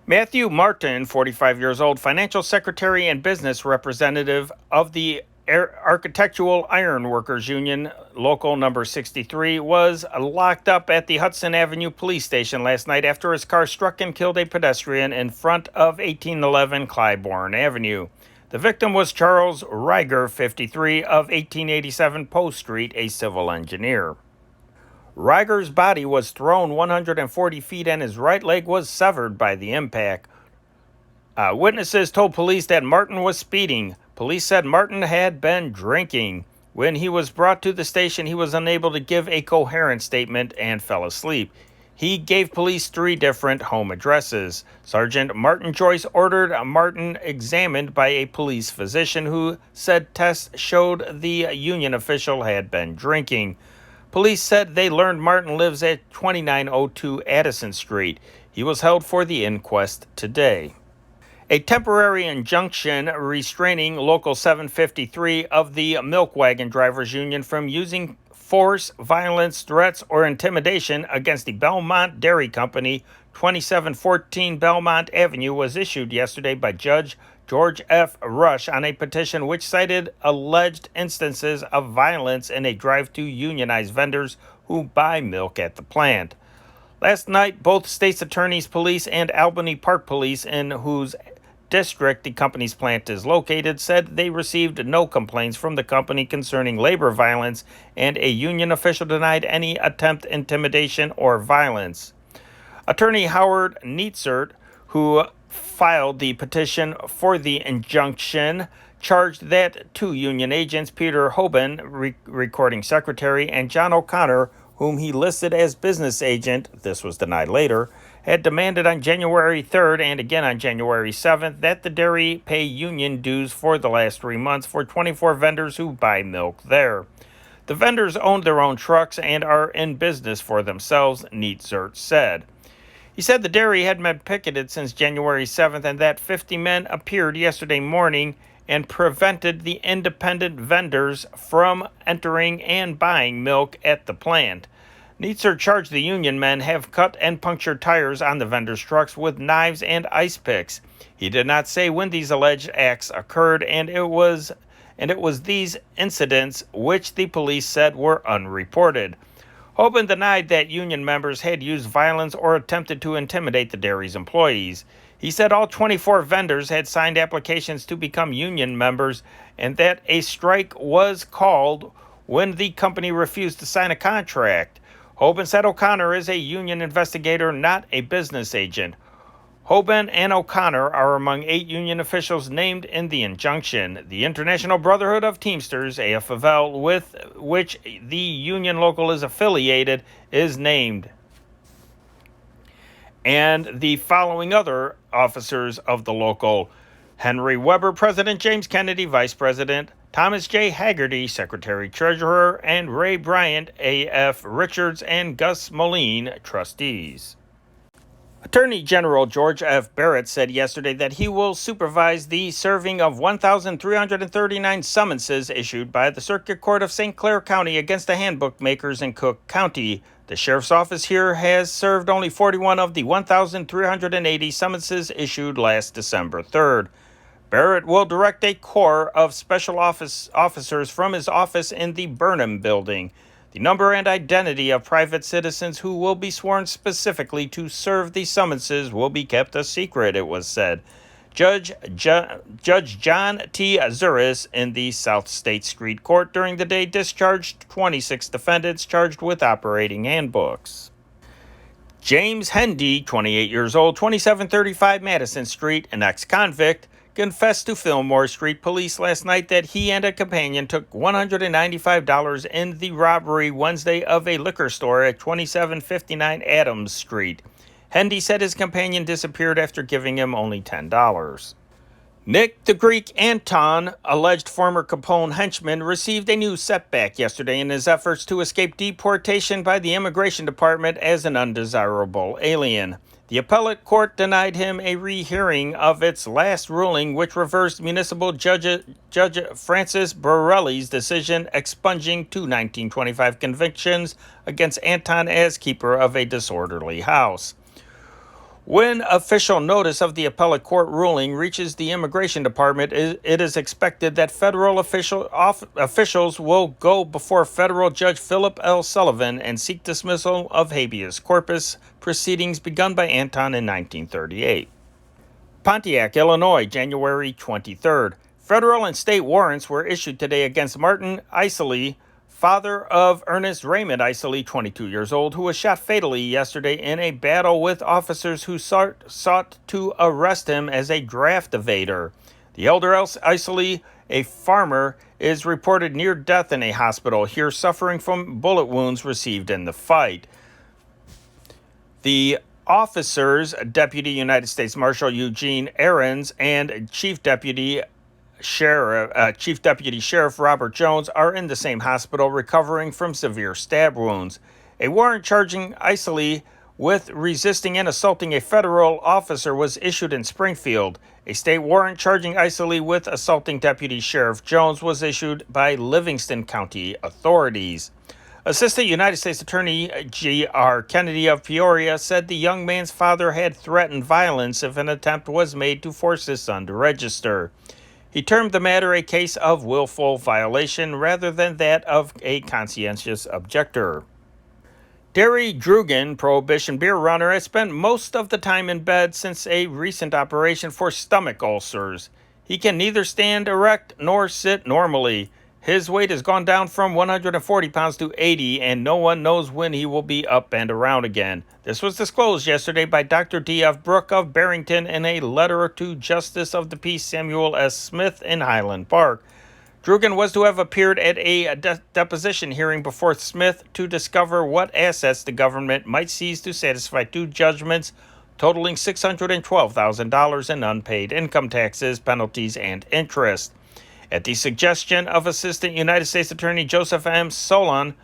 Matthew Martin, 45 years old, financial secretary and business representative of the Architectural Iron Workers Union, local number 63, was locked up at the Hudson Avenue police station last night after his car struck and killed a pedestrian in front of 1811 Clybourne Avenue. The victim was Charles Reiger, 53, of 1887 Post Street, a civil engineer. Reiger's body was thrown 140 feet and his right leg was severed by the impact. Witnesses told police that Martin was speeding. Police said Martin had been drinking. When he was brought to the station, he was unable to give a coherent statement and fell asleep. He gave police 3 different home addresses. Sergeant Martin Joyce ordered Martin examined by a police physician who said tests showed the union official had been drinking. Police said they learned Martin lives at 2902 Addison Street. He was held for the inquest today. A temporary injunction restraining Local 753 of the Milk Wagon Drivers Union from using force, violence, threats, or intimidation against the Belmont Dairy Company, 2714 Belmont Avenue, was issued yesterday by Judge George F. Rush on a petition which cited alleged instances of violence in a drive to unionize vendors who buy milk at the plant. Last night, both state's attorneys, police, and Albany Park Police, in whose district the company's plant is located, said they received no complaints from the company concerning labor violence, and a union official denied any attempt intimidation or violence. Attorney Howard Neatsert, who filed the petition for the injunction, charged that 2 union agents, Peter Hoban, recording secretary, and John O'Connor, whom he listed as business agent, this was denied later, had demanded on January 3rd and again on January 7th that the dairy pay union dues for the last 3 months for 24 vendors who buy milk there. The vendors own their own trucks and are in business for themselves, Neatsert said. He said the dairy had been picketed since January 7th and that 50 men appeared yesterday morning and prevented the independent vendors from entering and buying milk at the plant. Neatsert charged the union men have cut and punctured tires on the vendors' trucks with knives and ice picks. He did not say when these alleged acts occurred, and it was these incidents which the police said were unreported. Hoban denied that union members had used violence or attempted to intimidate the dairy's employees. He said all 24 vendors had signed applications to become union members and that a strike was called when the company refused to sign a contract. Hoban said O'Connor is a union investigator, not a business agent. Hoban and O'Connor are among 8 union officials named in the injunction. The International Brotherhood of Teamsters, AFL, with which the union local is affiliated, is named. And the following other officers of the local: Henry Weber, President; James Kennedy, Vice President; Thomas J. Haggerty, Secretary-Treasurer; and Ray Bryant, A.F. Richards, and Gus Moline, trustees. Attorney General George F. Barrett said yesterday that he will supervise the serving of 1,339 summonses issued by the Circuit Court of St. Clair County against the handbook makers in Cook County. The sheriff's office here has served only 41 of the 1,380 summonses issued last December 3rd. Barrett will direct a corps of special officers from his office in the Burnham building. The number and identity of private citizens who will be sworn specifically to serve the summonses will be kept a secret, it was said. Judge John T. Zuris in the South State Street Court during the day discharged 26 defendants charged with operating handbooks. James Hendy, 28 years old, 2735 Madison Street, an ex-convict, confessed to Fillmore Street Police last night that he and a companion took $195 in the robbery Wednesday of a liquor store at 2759 Adams Street. Hendy said his companion disappeared after giving him only $10. Nick the Greek Anton, alleged former Capone henchman, received a new setback yesterday in his efforts to escape deportation by the Immigration Department as an undesirable alien. The appellate court denied him a rehearing of its last ruling, which reversed municipal Judge Francis Borelli's decision expunging two 1925 convictions against Anton as keeper of a disorderly house. When official notice of the appellate court ruling reaches the Immigration Department, it is expected that federal officials will go before federal Judge Philip L. Sullivan and seek dismissal of habeas corpus proceedings begun by Anton in 1938. Pontiac, Illinois, January 23rd. Federal and state warrants were issued today against Martin Isley, father of Ernest Raymond Isley, 22 years old, who was shot fatally yesterday in a battle with officers who sought to arrest him as a draft evader. The elder Isley, a farmer, is reported near death in a hospital here, suffering from bullet wounds received in the fight. The officers, Deputy United States Marshal Eugene Ahrens and Chief Deputy Sheriff Robert Jones, are in the same hospital recovering from severe stab wounds. A warrant charging Isley with resisting and assaulting a federal officer was issued in Springfield. A state warrant charging Isley with assaulting Deputy Sheriff Jones was issued by Livingston County authorities. Assistant United States Attorney G.R. Kennedy of Peoria said the young man's father had threatened violence if an attempt was made to force his son to register. He termed the matter a case of willful violation rather than that of a conscientious objector. Derry Drugan, Prohibition beer runner, has spent most of the time in bed since a recent operation for stomach ulcers. He can neither stand erect nor sit normally. His weight has gone down from 140 pounds to 80, and no one knows when he will be up and around again. This was disclosed yesterday by Dr. D.F. Brooke of Barrington in a letter to Justice of the Peace Samuel S. Smith in Highland Park. Drugan was to have appeared at a deposition hearing before Smith to discover what assets the government might seize to satisfy two judgments totaling $612,000 in unpaid income taxes, penalties, and interest. At the suggestion of Assistant United States Attorney Joseph M. Solon,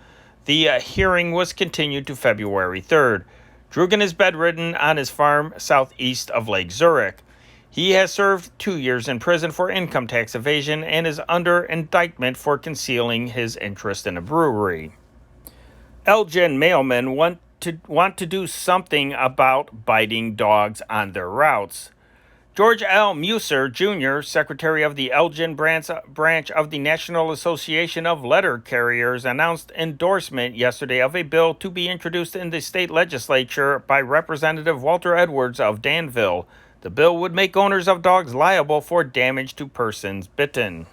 the hearing was continued to February 3rd. Drugan is bedridden on his farm southeast of Lake Zurich. He has served 2 years in prison for income tax evasion and is under indictment for concealing his interest in a brewery. Elgin mailmen want to do something about biting dogs on their routes. George L. Musser, Jr., Secretary of the Elgin branch of the National Association of Letter Carriers, announced endorsement yesterday of a bill to be introduced in the state legislature by Representative Walter Edwards of Danville. The bill would make owners of dogs liable for damage to persons bitten.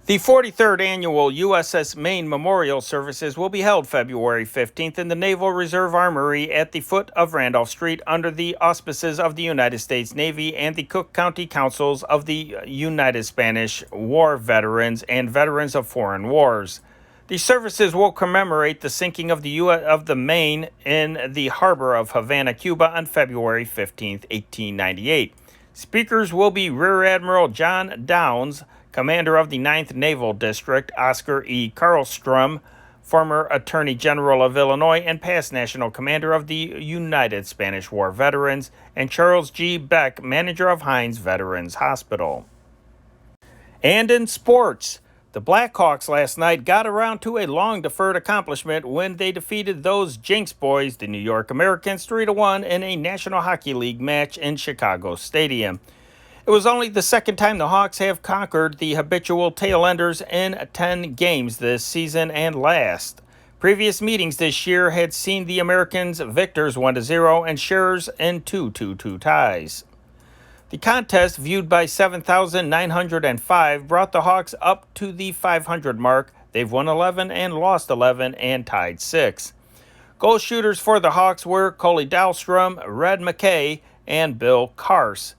The 43rd Annual USS Maine Memorial Services will be held February 15th in the Naval Reserve Armory at the foot of Randolph Street under the auspices of the United States Navy and the Cook County Councils of the United Spanish War Veterans and Veterans of Foreign Wars. The services will commemorate the sinking of the Maine in the harbor of Havana, Cuba on February 15, 1898. Speakers will be Rear Admiral John Downs, Commander of the 9th Naval District, Oscar E. Carlstrom, former Attorney General of Illinois and past National Commander of the United Spanish War Veterans, and Charles G. Beck, Manager of Hines Veterans Hospital. And in sports, the Blackhawks last night got around to a long-deferred accomplishment when they defeated those Jinx boys, the New York Americans, 3-1 in a National Hockey League match in Chicago Stadium. It was only the second time the Hawks have conquered the habitual tailenders in 10 games this season and last. Previous meetings this year had seen the Americans victors 1-0 and sharers in 2-2 ties. The contest, viewed by 7,905, brought the Hawks up to the 500 mark. They've won 11 and lost 11 and tied 6. Goal shooters for the Hawks were Coley Dahlstrom, Red McKay, and Bill Karst.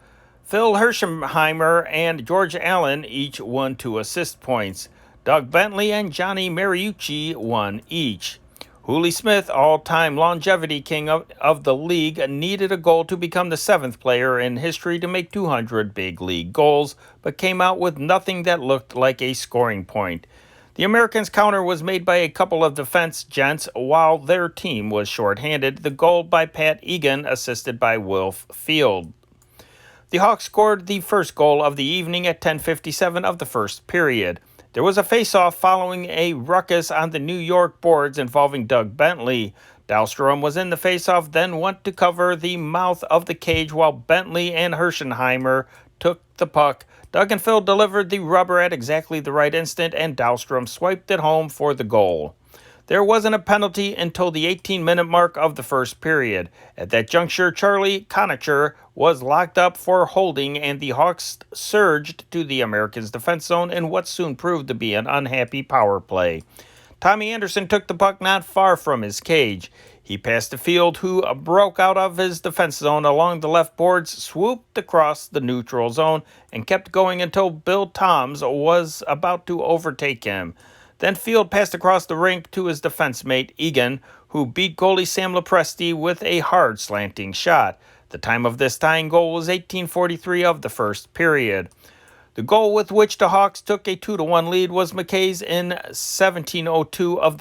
Phil Hersheimer and George Allen each won 2 assist points. Doug Bentley and Johnny Mariucci won each. Hooley Smith, all-time longevity king of the league, needed a goal to become the seventh player in history to make 200 big league goals, but came out with nothing that looked like a scoring point. The Americans' counter was made by a couple of defense gents while their team was shorthanded, the goal by Pat Egan, assisted by Wilf Field. The Hawks scored the first goal of the evening at 10:57 of the first period. There was a face-off following a ruckus on the New York boards involving Doug Bentley. Dahlstrom was in the face-off, then went to cover the mouth of the cage while Bentley and Herschenheimer took the puck. Doug and Phil delivered the rubber at exactly the right instant, and Dahlstrom swiped it home for the goal. There wasn't a penalty until the 18-minute mark of the first period. At that juncture, Charlie Conacher was locked up for holding, and the Hawks surged to the Americans' defense zone in what soon proved to be an unhappy power play. Tommy Anderson took the puck not far from his cage. He passed to Field, who broke out of his defense zone along the left boards, swooped across the neutral zone, and kept going until Bill Toms was about to overtake him. Then Field passed across the rink to his defense mate, Egan, who beat goalie Sam Lepresti with a hard slanting shot. The time of this tying goal was 18:43 of the first period. The goal with which the Hawks took a 2-1 lead was McKay's in 17:02 of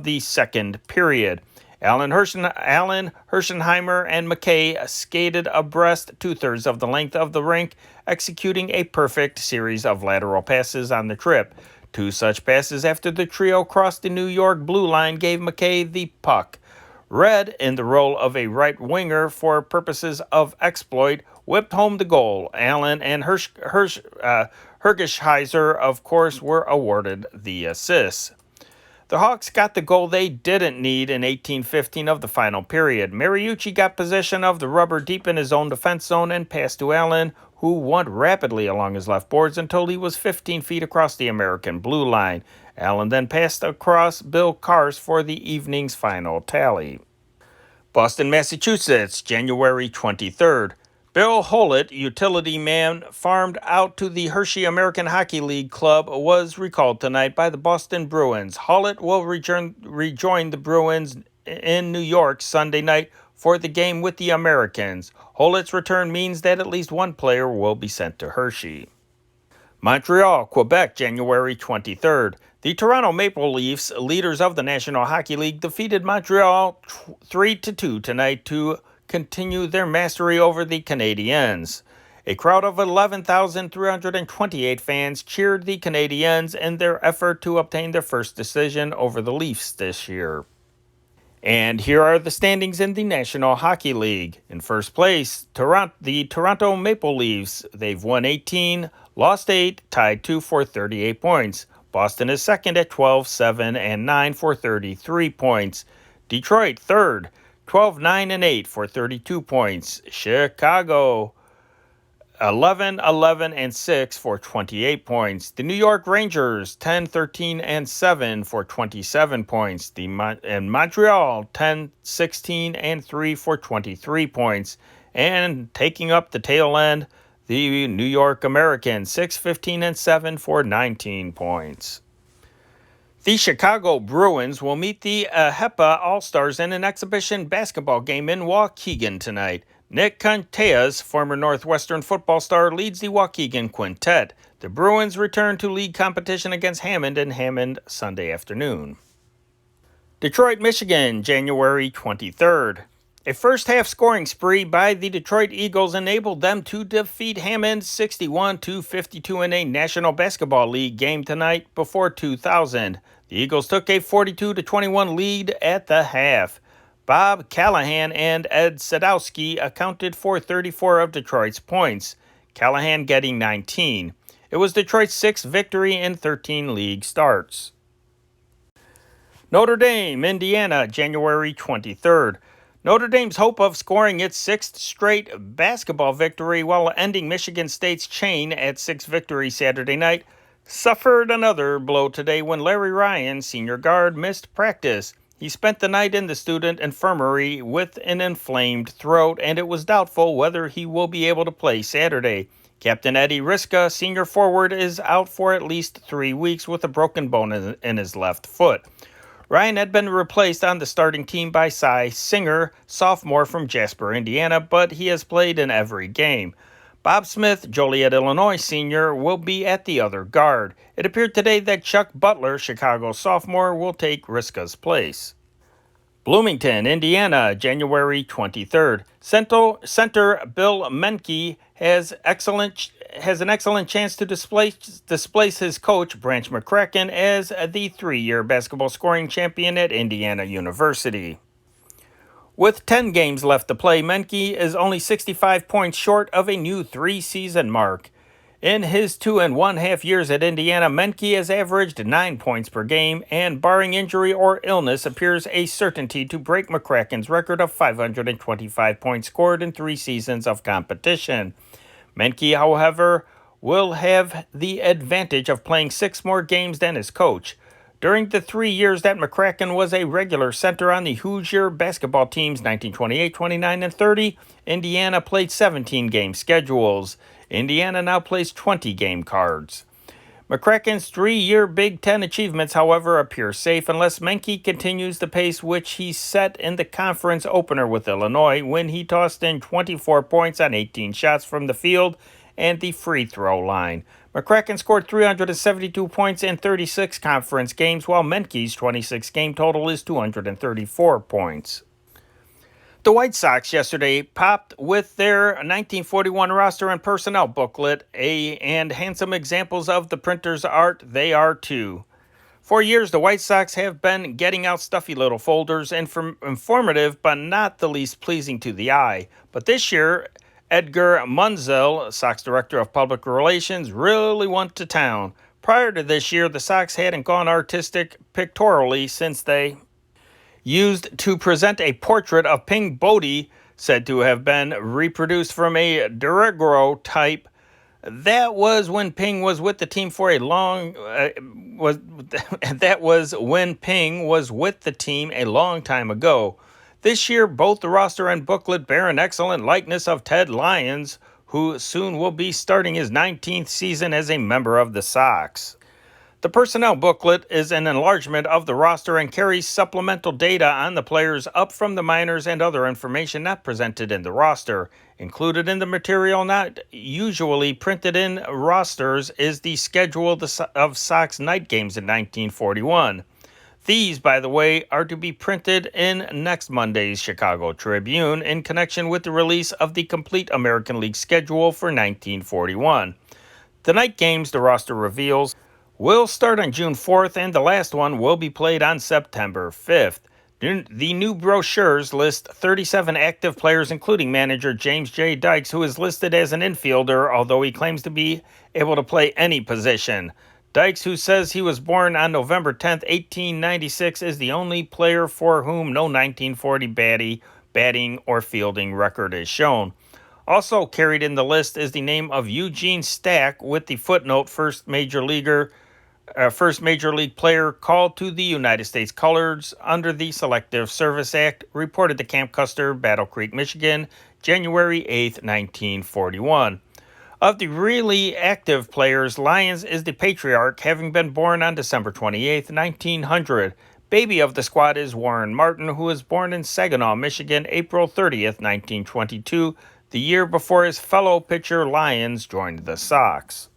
the second period. Alan Herschenheimer and McKay skated abreast 2/3 of the length of the rink, executing a perfect series of lateral passes on the trip. Two such passes after the trio crossed the New York blue line gave McKay the puck. Red, in the role of a right winger for purposes of exploit, whipped home the goal. Allen and Hergesheiser, of course, were awarded the assists. The Hawks got the goal they didn't need in 18:15 of the final period. Mariucci got possession of the rubber deep in his own defense zone and passed to Allen, who went rapidly along his left boards until he was 15 feet across the American blue line. Allen then passed across Bill Kars for the evening's final tally. Boston, Massachusetts, January 23rd. Bill Hollett, utility man farmed out to the Hershey American Hockey League club, was recalled tonight by the Boston Bruins. Hollett will rejoin the Bruins in New York Sunday night for the game with the Americans. Hollett's return means that at least one player will be sent to Hershey. Montreal, Quebec, January 23rd. The Toronto Maple Leafs, leaders of the National Hockey League, defeated Montreal 3-2 tonight to continue their mastery over the Canadiens. A crowd of 11,328 fans cheered the Canadiens in their effort to obtain their first decision over the Leafs this year. And here are the standings in the National Hockey League. In first place, the Toronto Maple Leafs. They've won 18, lost 8, tied 2 for 38 points. Boston is second at 12, 7, and 9 for 33 points. Detroit, third, 12, 9, and 8 for 32 points. Chicago, 11, 11, and 6 for 28 points. The New York Rangers, 10, 13, and 7 for 27 points. And Montreal, 10, 16, and 3 for 23 points. And taking up the tail end, the New York Americans, 6, 15, and 7 for 19 points. The Chicago Bruins will meet the HEPA All-Stars in an exhibition basketball game in Waukegan tonight. Nick Conteas, former Northwestern football star, leads the Waukegan Quintet. The Bruins return to league competition against Hammond in Hammond Sunday afternoon. Detroit, Michigan, January 23rd. A first-half scoring spree by the Detroit Eagles enabled them to defeat Hammond 61-52 in a National Basketball League game tonight before 2000. The Eagles took a 42-21 lead at the half. Bob Callahan and Ed Sadowski accounted for 34 of Detroit's points, Callahan getting 19. It was Detroit's sixth victory in 13 league starts. Notre Dame, Indiana, January 23rd. Notre Dame's hope of scoring its sixth straight basketball victory while ending Michigan State's chain at 6 victories Saturday night suffered another blow today when Larry Ryan, senior guard, missed practice. He spent the night in the student infirmary with an inflamed throat, and it was doubtful whether he will be able to play Saturday. Captain Eddie Riska, senior forward, is out for at least 3 weeks with a broken bone in his left foot. Ryan had been replaced on the starting team by Cy Singer, sophomore from Jasper, Indiana, but he has played in every game. Bob Smith, Joliet, Illinois senior, will be at the other guard. It appeared today that Chuck Butler, Chicago sophomore, will take Riska's place. Bloomington, Indiana, January 23rd. Center Bill Menke has an excellent chance to displace his coach, Branch McCracken, as the 3-year basketball scoring champion at Indiana University. With 10 games left to play, Menke is only 65 points short of a new 3-season mark. In his 2.5 years at Indiana, Menke has averaged 9 points per game, and barring injury or illness, appears a certainty to break McCracken's record of 525 points scored in 3 seasons of competition. Menke, however, will have the advantage of playing 6 more games than his coach. During the 3 years that McCracken was a regular center on the Hoosier basketball teams 1928, 29, and 30, Indiana played 17-game schedules. Indiana now plays 20-game cards. McCracken's 3-year Big Ten achievements, however, appear safe unless Menke continues the pace which he set in the conference opener with Illinois when he tossed in 24 points on 18 shots from the field and the free throw line. McCracken scored 372 points in 36 conference games, while Menke's 26-game total is 234 points. The White Sox yesterday popped with their 1941 roster and personnel booklet, and handsome examples of the printer's art they are too. For years, the White Sox have been getting out stuffy little folders, informative but not the least pleasing to the eye. But this year, Edgar Munzel, Sox Director of Public Relations, really went to town. Prior to this year, the Sox hadn't gone artistic pictorially since they used to present a portrait of Ping Bodie, said to have been reproduced from a daguerreotype. That was when Ping was with the team for a long time ago. This year, both the roster and booklet bear an excellent likeness of Ted Lyons, who soon will be starting his 19th season as a member of the Sox. The personnel booklet is an enlargement of the roster and carries supplemental data on the players up from the minors and other information not presented in the roster. Included in the material not usually printed in rosters is the schedule of Sox night games in 1941. These, by the way, are to be printed in next Monday's Chicago Tribune in connection with the release of the complete American League schedule for 1941. The night games, the roster reveals, will start on June 4th, and the last one will be played on September 5th. The new brochures list 37 active players, including manager James J. Dykes, who is listed as an infielder, although he claims to be able to play any position. Dykes, who says he was born on November 10th, 1896, is the only player for whom no 1940 batting or fielding record is shown. Also carried in the list is the name of Eugene Stack, with the footnote first major league player called to the United States colors under the Selective Service Act, reported to Camp Custer, Battle Creek, Michigan, January 8, 1941. Of the really active players, Lyons is the patriarch, having been born on December 28, 1900. Baby of the squad is Warren Martin, who was born in Saginaw, Michigan, April 30th, 1922, the year before his fellow pitcher Lyons joined the Sox.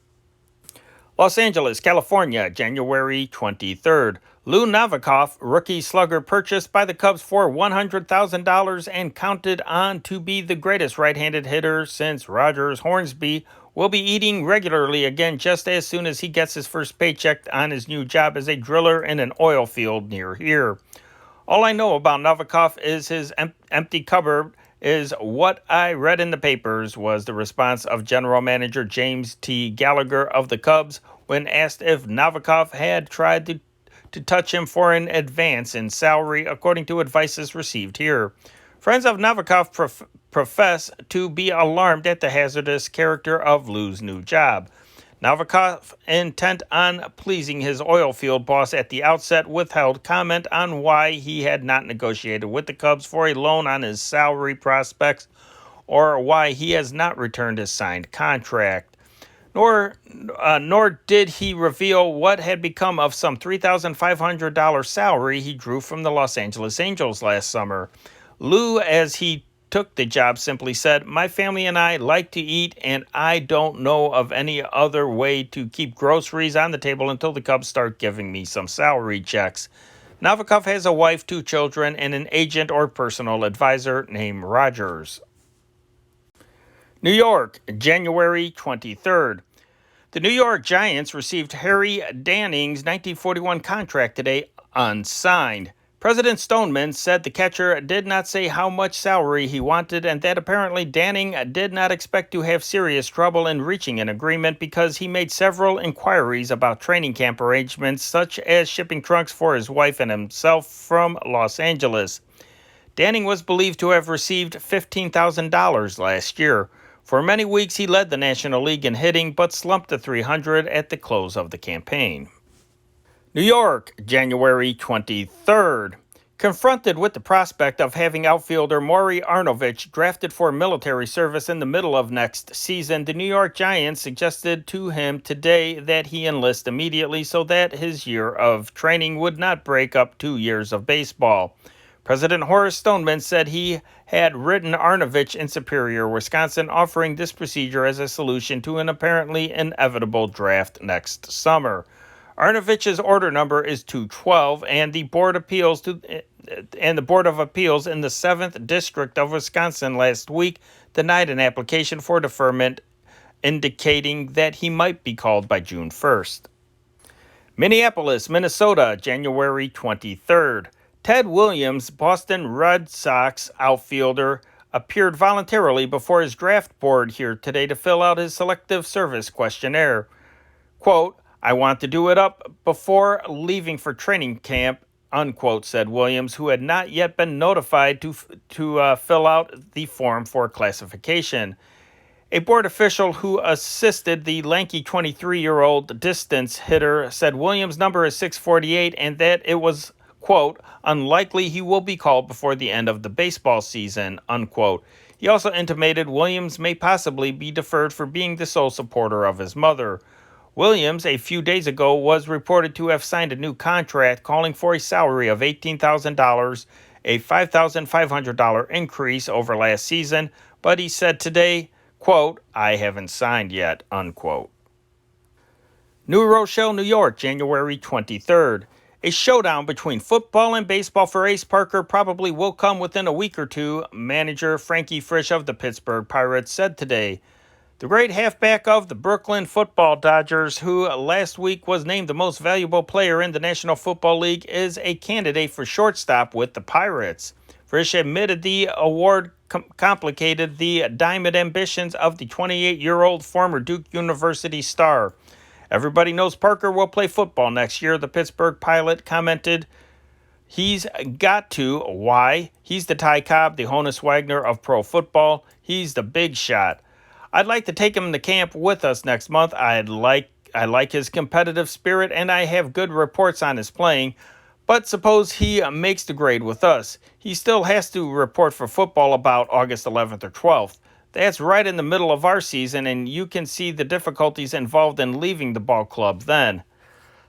Los Angeles, California, January 23rd. Lou Novikov, rookie slugger purchased by the Cubs for $100,000 and counted on to be the greatest right-handed hitter since Rogers Hornsby, will be eating regularly again just as soon as he gets his first paycheck on his new job as a driller in an oil field near here. All I know about Novikov is his empty cupboard is what I read in the papers, was the response of General Manager James T. Gallagher of the Cubs when asked if Novikov had tried to touch him for an advance in salary, according to advices received here. Friends of Novikov profess to be alarmed at the hazardous character of Lou's new job. Novikov, intent on pleasing his oil field boss at the outset, withheld comment on why he had not negotiated with the Cubs for a loan on his salary prospects or why he has not returned his signed contract. Nor did he reveal what had become of some $3,500 salary he drew from the Los Angeles Angels last summer. Lou, as he took the job, simply said, "My family and I like to eat, and I don't know of any other way to keep groceries on the table until the Cubs start giving me some salary checks." Novikov has a wife, 2 children, and an agent or personal advisor named Rogers. New York, January 23rd. The New York Giants received Harry Danning's 1941 contract today unsigned. President Stoneman said the catcher did not say how much salary he wanted and that apparently Danning did not expect to have serious trouble in reaching an agreement because he made several inquiries about training camp arrangements, such as shipping trunks for his wife and himself from Los Angeles. Danning was believed to have received $15,000 last year. For many weeks, he led the National League in hitting, but slumped to .300 at the close of the campaign. New York, January 23rd. Confronted with the prospect of having outfielder Maury Arnovich drafted for military service in the middle of next season, the New York Giants suggested to him today that he enlist immediately so that his year of training would not break up 2 years of baseball. President Horace Stoneman said he had written Arnovich in Superior, Wisconsin, offering this procedure as a solution to an apparently inevitable draft next summer. Arnovich's order number is 212, and the Board of Appeals in the 7th District of Wisconsin last week denied an application for deferment, indicating that he might be called by June 1st. Minneapolis, Minnesota, January 23rd. Ted Williams, Boston Red Sox outfielder, appeared voluntarily before his draft board here today to fill out his selective service questionnaire. Quote, "I want to do it up before leaving for training camp," unquote, said Williams, who had not yet been notified to fill out the form for classification. A board official who assisted the lanky 23-year-old distance hitter said Williams' number is 648 and that it was, quote, "unlikely he will be called before the end of the baseball season," unquote. He also intimated Williams may possibly be deferred for being the sole supporter of his mother. Williams, a few days ago, was reported to have signed a new contract calling for a salary of $18,000, a $5,500 increase over last season, but he said today, quote, "I haven't signed yet," unquote. New Rochelle, New York, January 23rd. A showdown between football and baseball for Ace Parker probably will come within a week or two, manager Frankie Frisch of the Pittsburgh Pirates said today. The great halfback of the Brooklyn Football Dodgers, who last week was named the most valuable player in the National Football League, is a candidate for shortstop with the Pirates. Frisch admitted the award complicated the diamond ambitions of the 28-year-old former Duke University star. "Everybody knows Parker will play football next year," the Pittsburgh Pilot commented. "He's got to. Why? He's the Ty Cobb, the Honus Wagner of pro football. He's the big shot. I'd like to take him to camp with us next month. I like his competitive spirit, and I have good reports on his playing. But suppose he makes the grade with us. He still has to report for football about August 11th or 12th. That's right in the middle of our season, and you can see the difficulties involved in leaving the ball club then.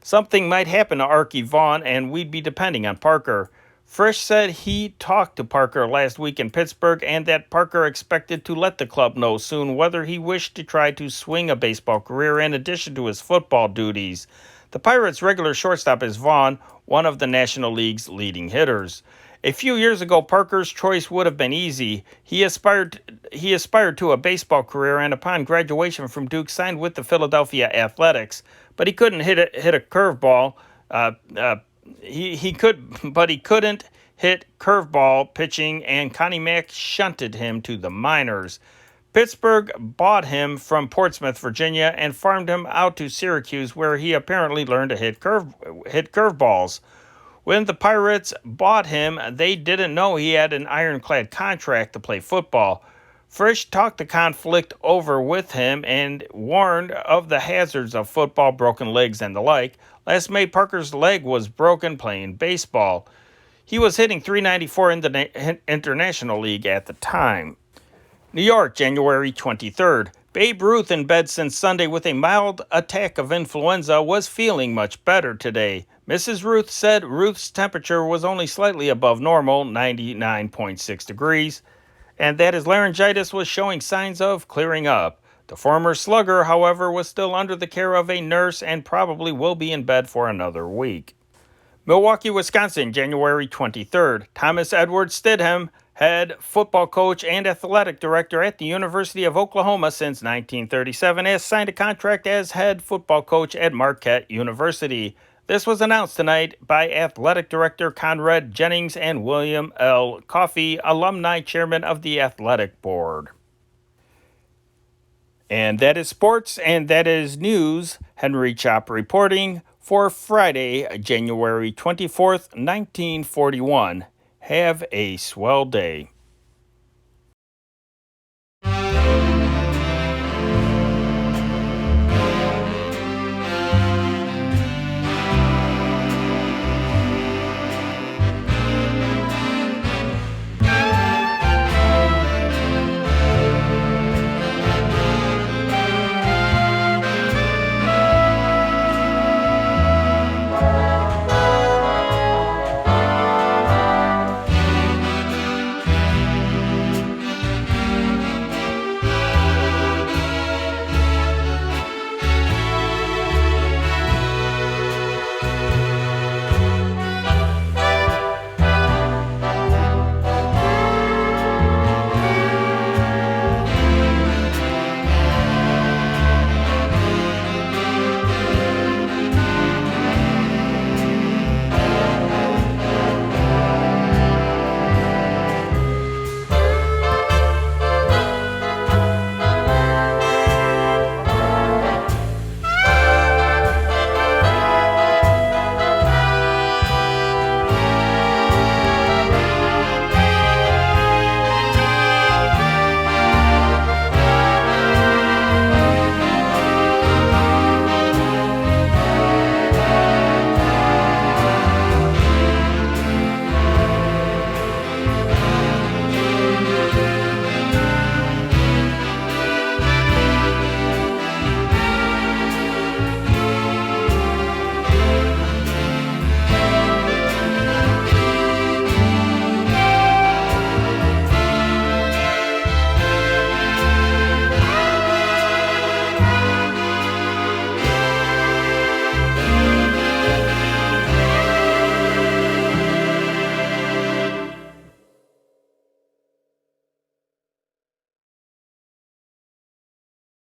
Something might happen to Archie Vaughn, and we'd be depending on Parker." Frisch said he talked to Parker last week in Pittsburgh and that Parker expected to let the club know soon whether he wished to try to swing a baseball career in addition to his football duties. The Pirates' regular shortstop is Vaughn, one of the National League's leading hitters. A few years ago, Parker's choice would have been easy. He aspired to a baseball career and upon graduation from Duke signed with the Philadelphia Athletics, but he couldn't hit a curveball. He couldn't hit curveball pitching, and Connie Mack shunted him to the minors. Pittsburgh bought him from Portsmouth, Virginia, and farmed him out to Syracuse, where he apparently learned to hit curveballs. When the Pirates bought him, they didn't know he had an ironclad contract to play football. Frisch talked the conflict over with him and warned of the hazards of football, broken legs, and the like. Last May, Parker's leg was broken playing baseball. He was hitting .394 in the International League at the time. New York, January 23rd. Babe Ruth, in bed since Sunday with a mild attack of influenza, was feeling much better today. Mrs. Ruth said Ruth's temperature was only slightly above normal, 99.6 degrees, and that his laryngitis was showing signs of clearing up. The former slugger, however, was still under the care of a nurse and probably will be in bed for another week. Milwaukee, Wisconsin, January 23rd. Thomas Edward Stidham, head football coach and athletic director at the University of Oklahoma since 1937, has signed a contract as head football coach at Marquette University. This was announced tonight by athletic director Conrad Jennings and William L. Coffey, alumni chairman of the athletic board. And that is sports, and that is news. Henry Chop reporting for Friday, January 24th, 1941. Have a swell day.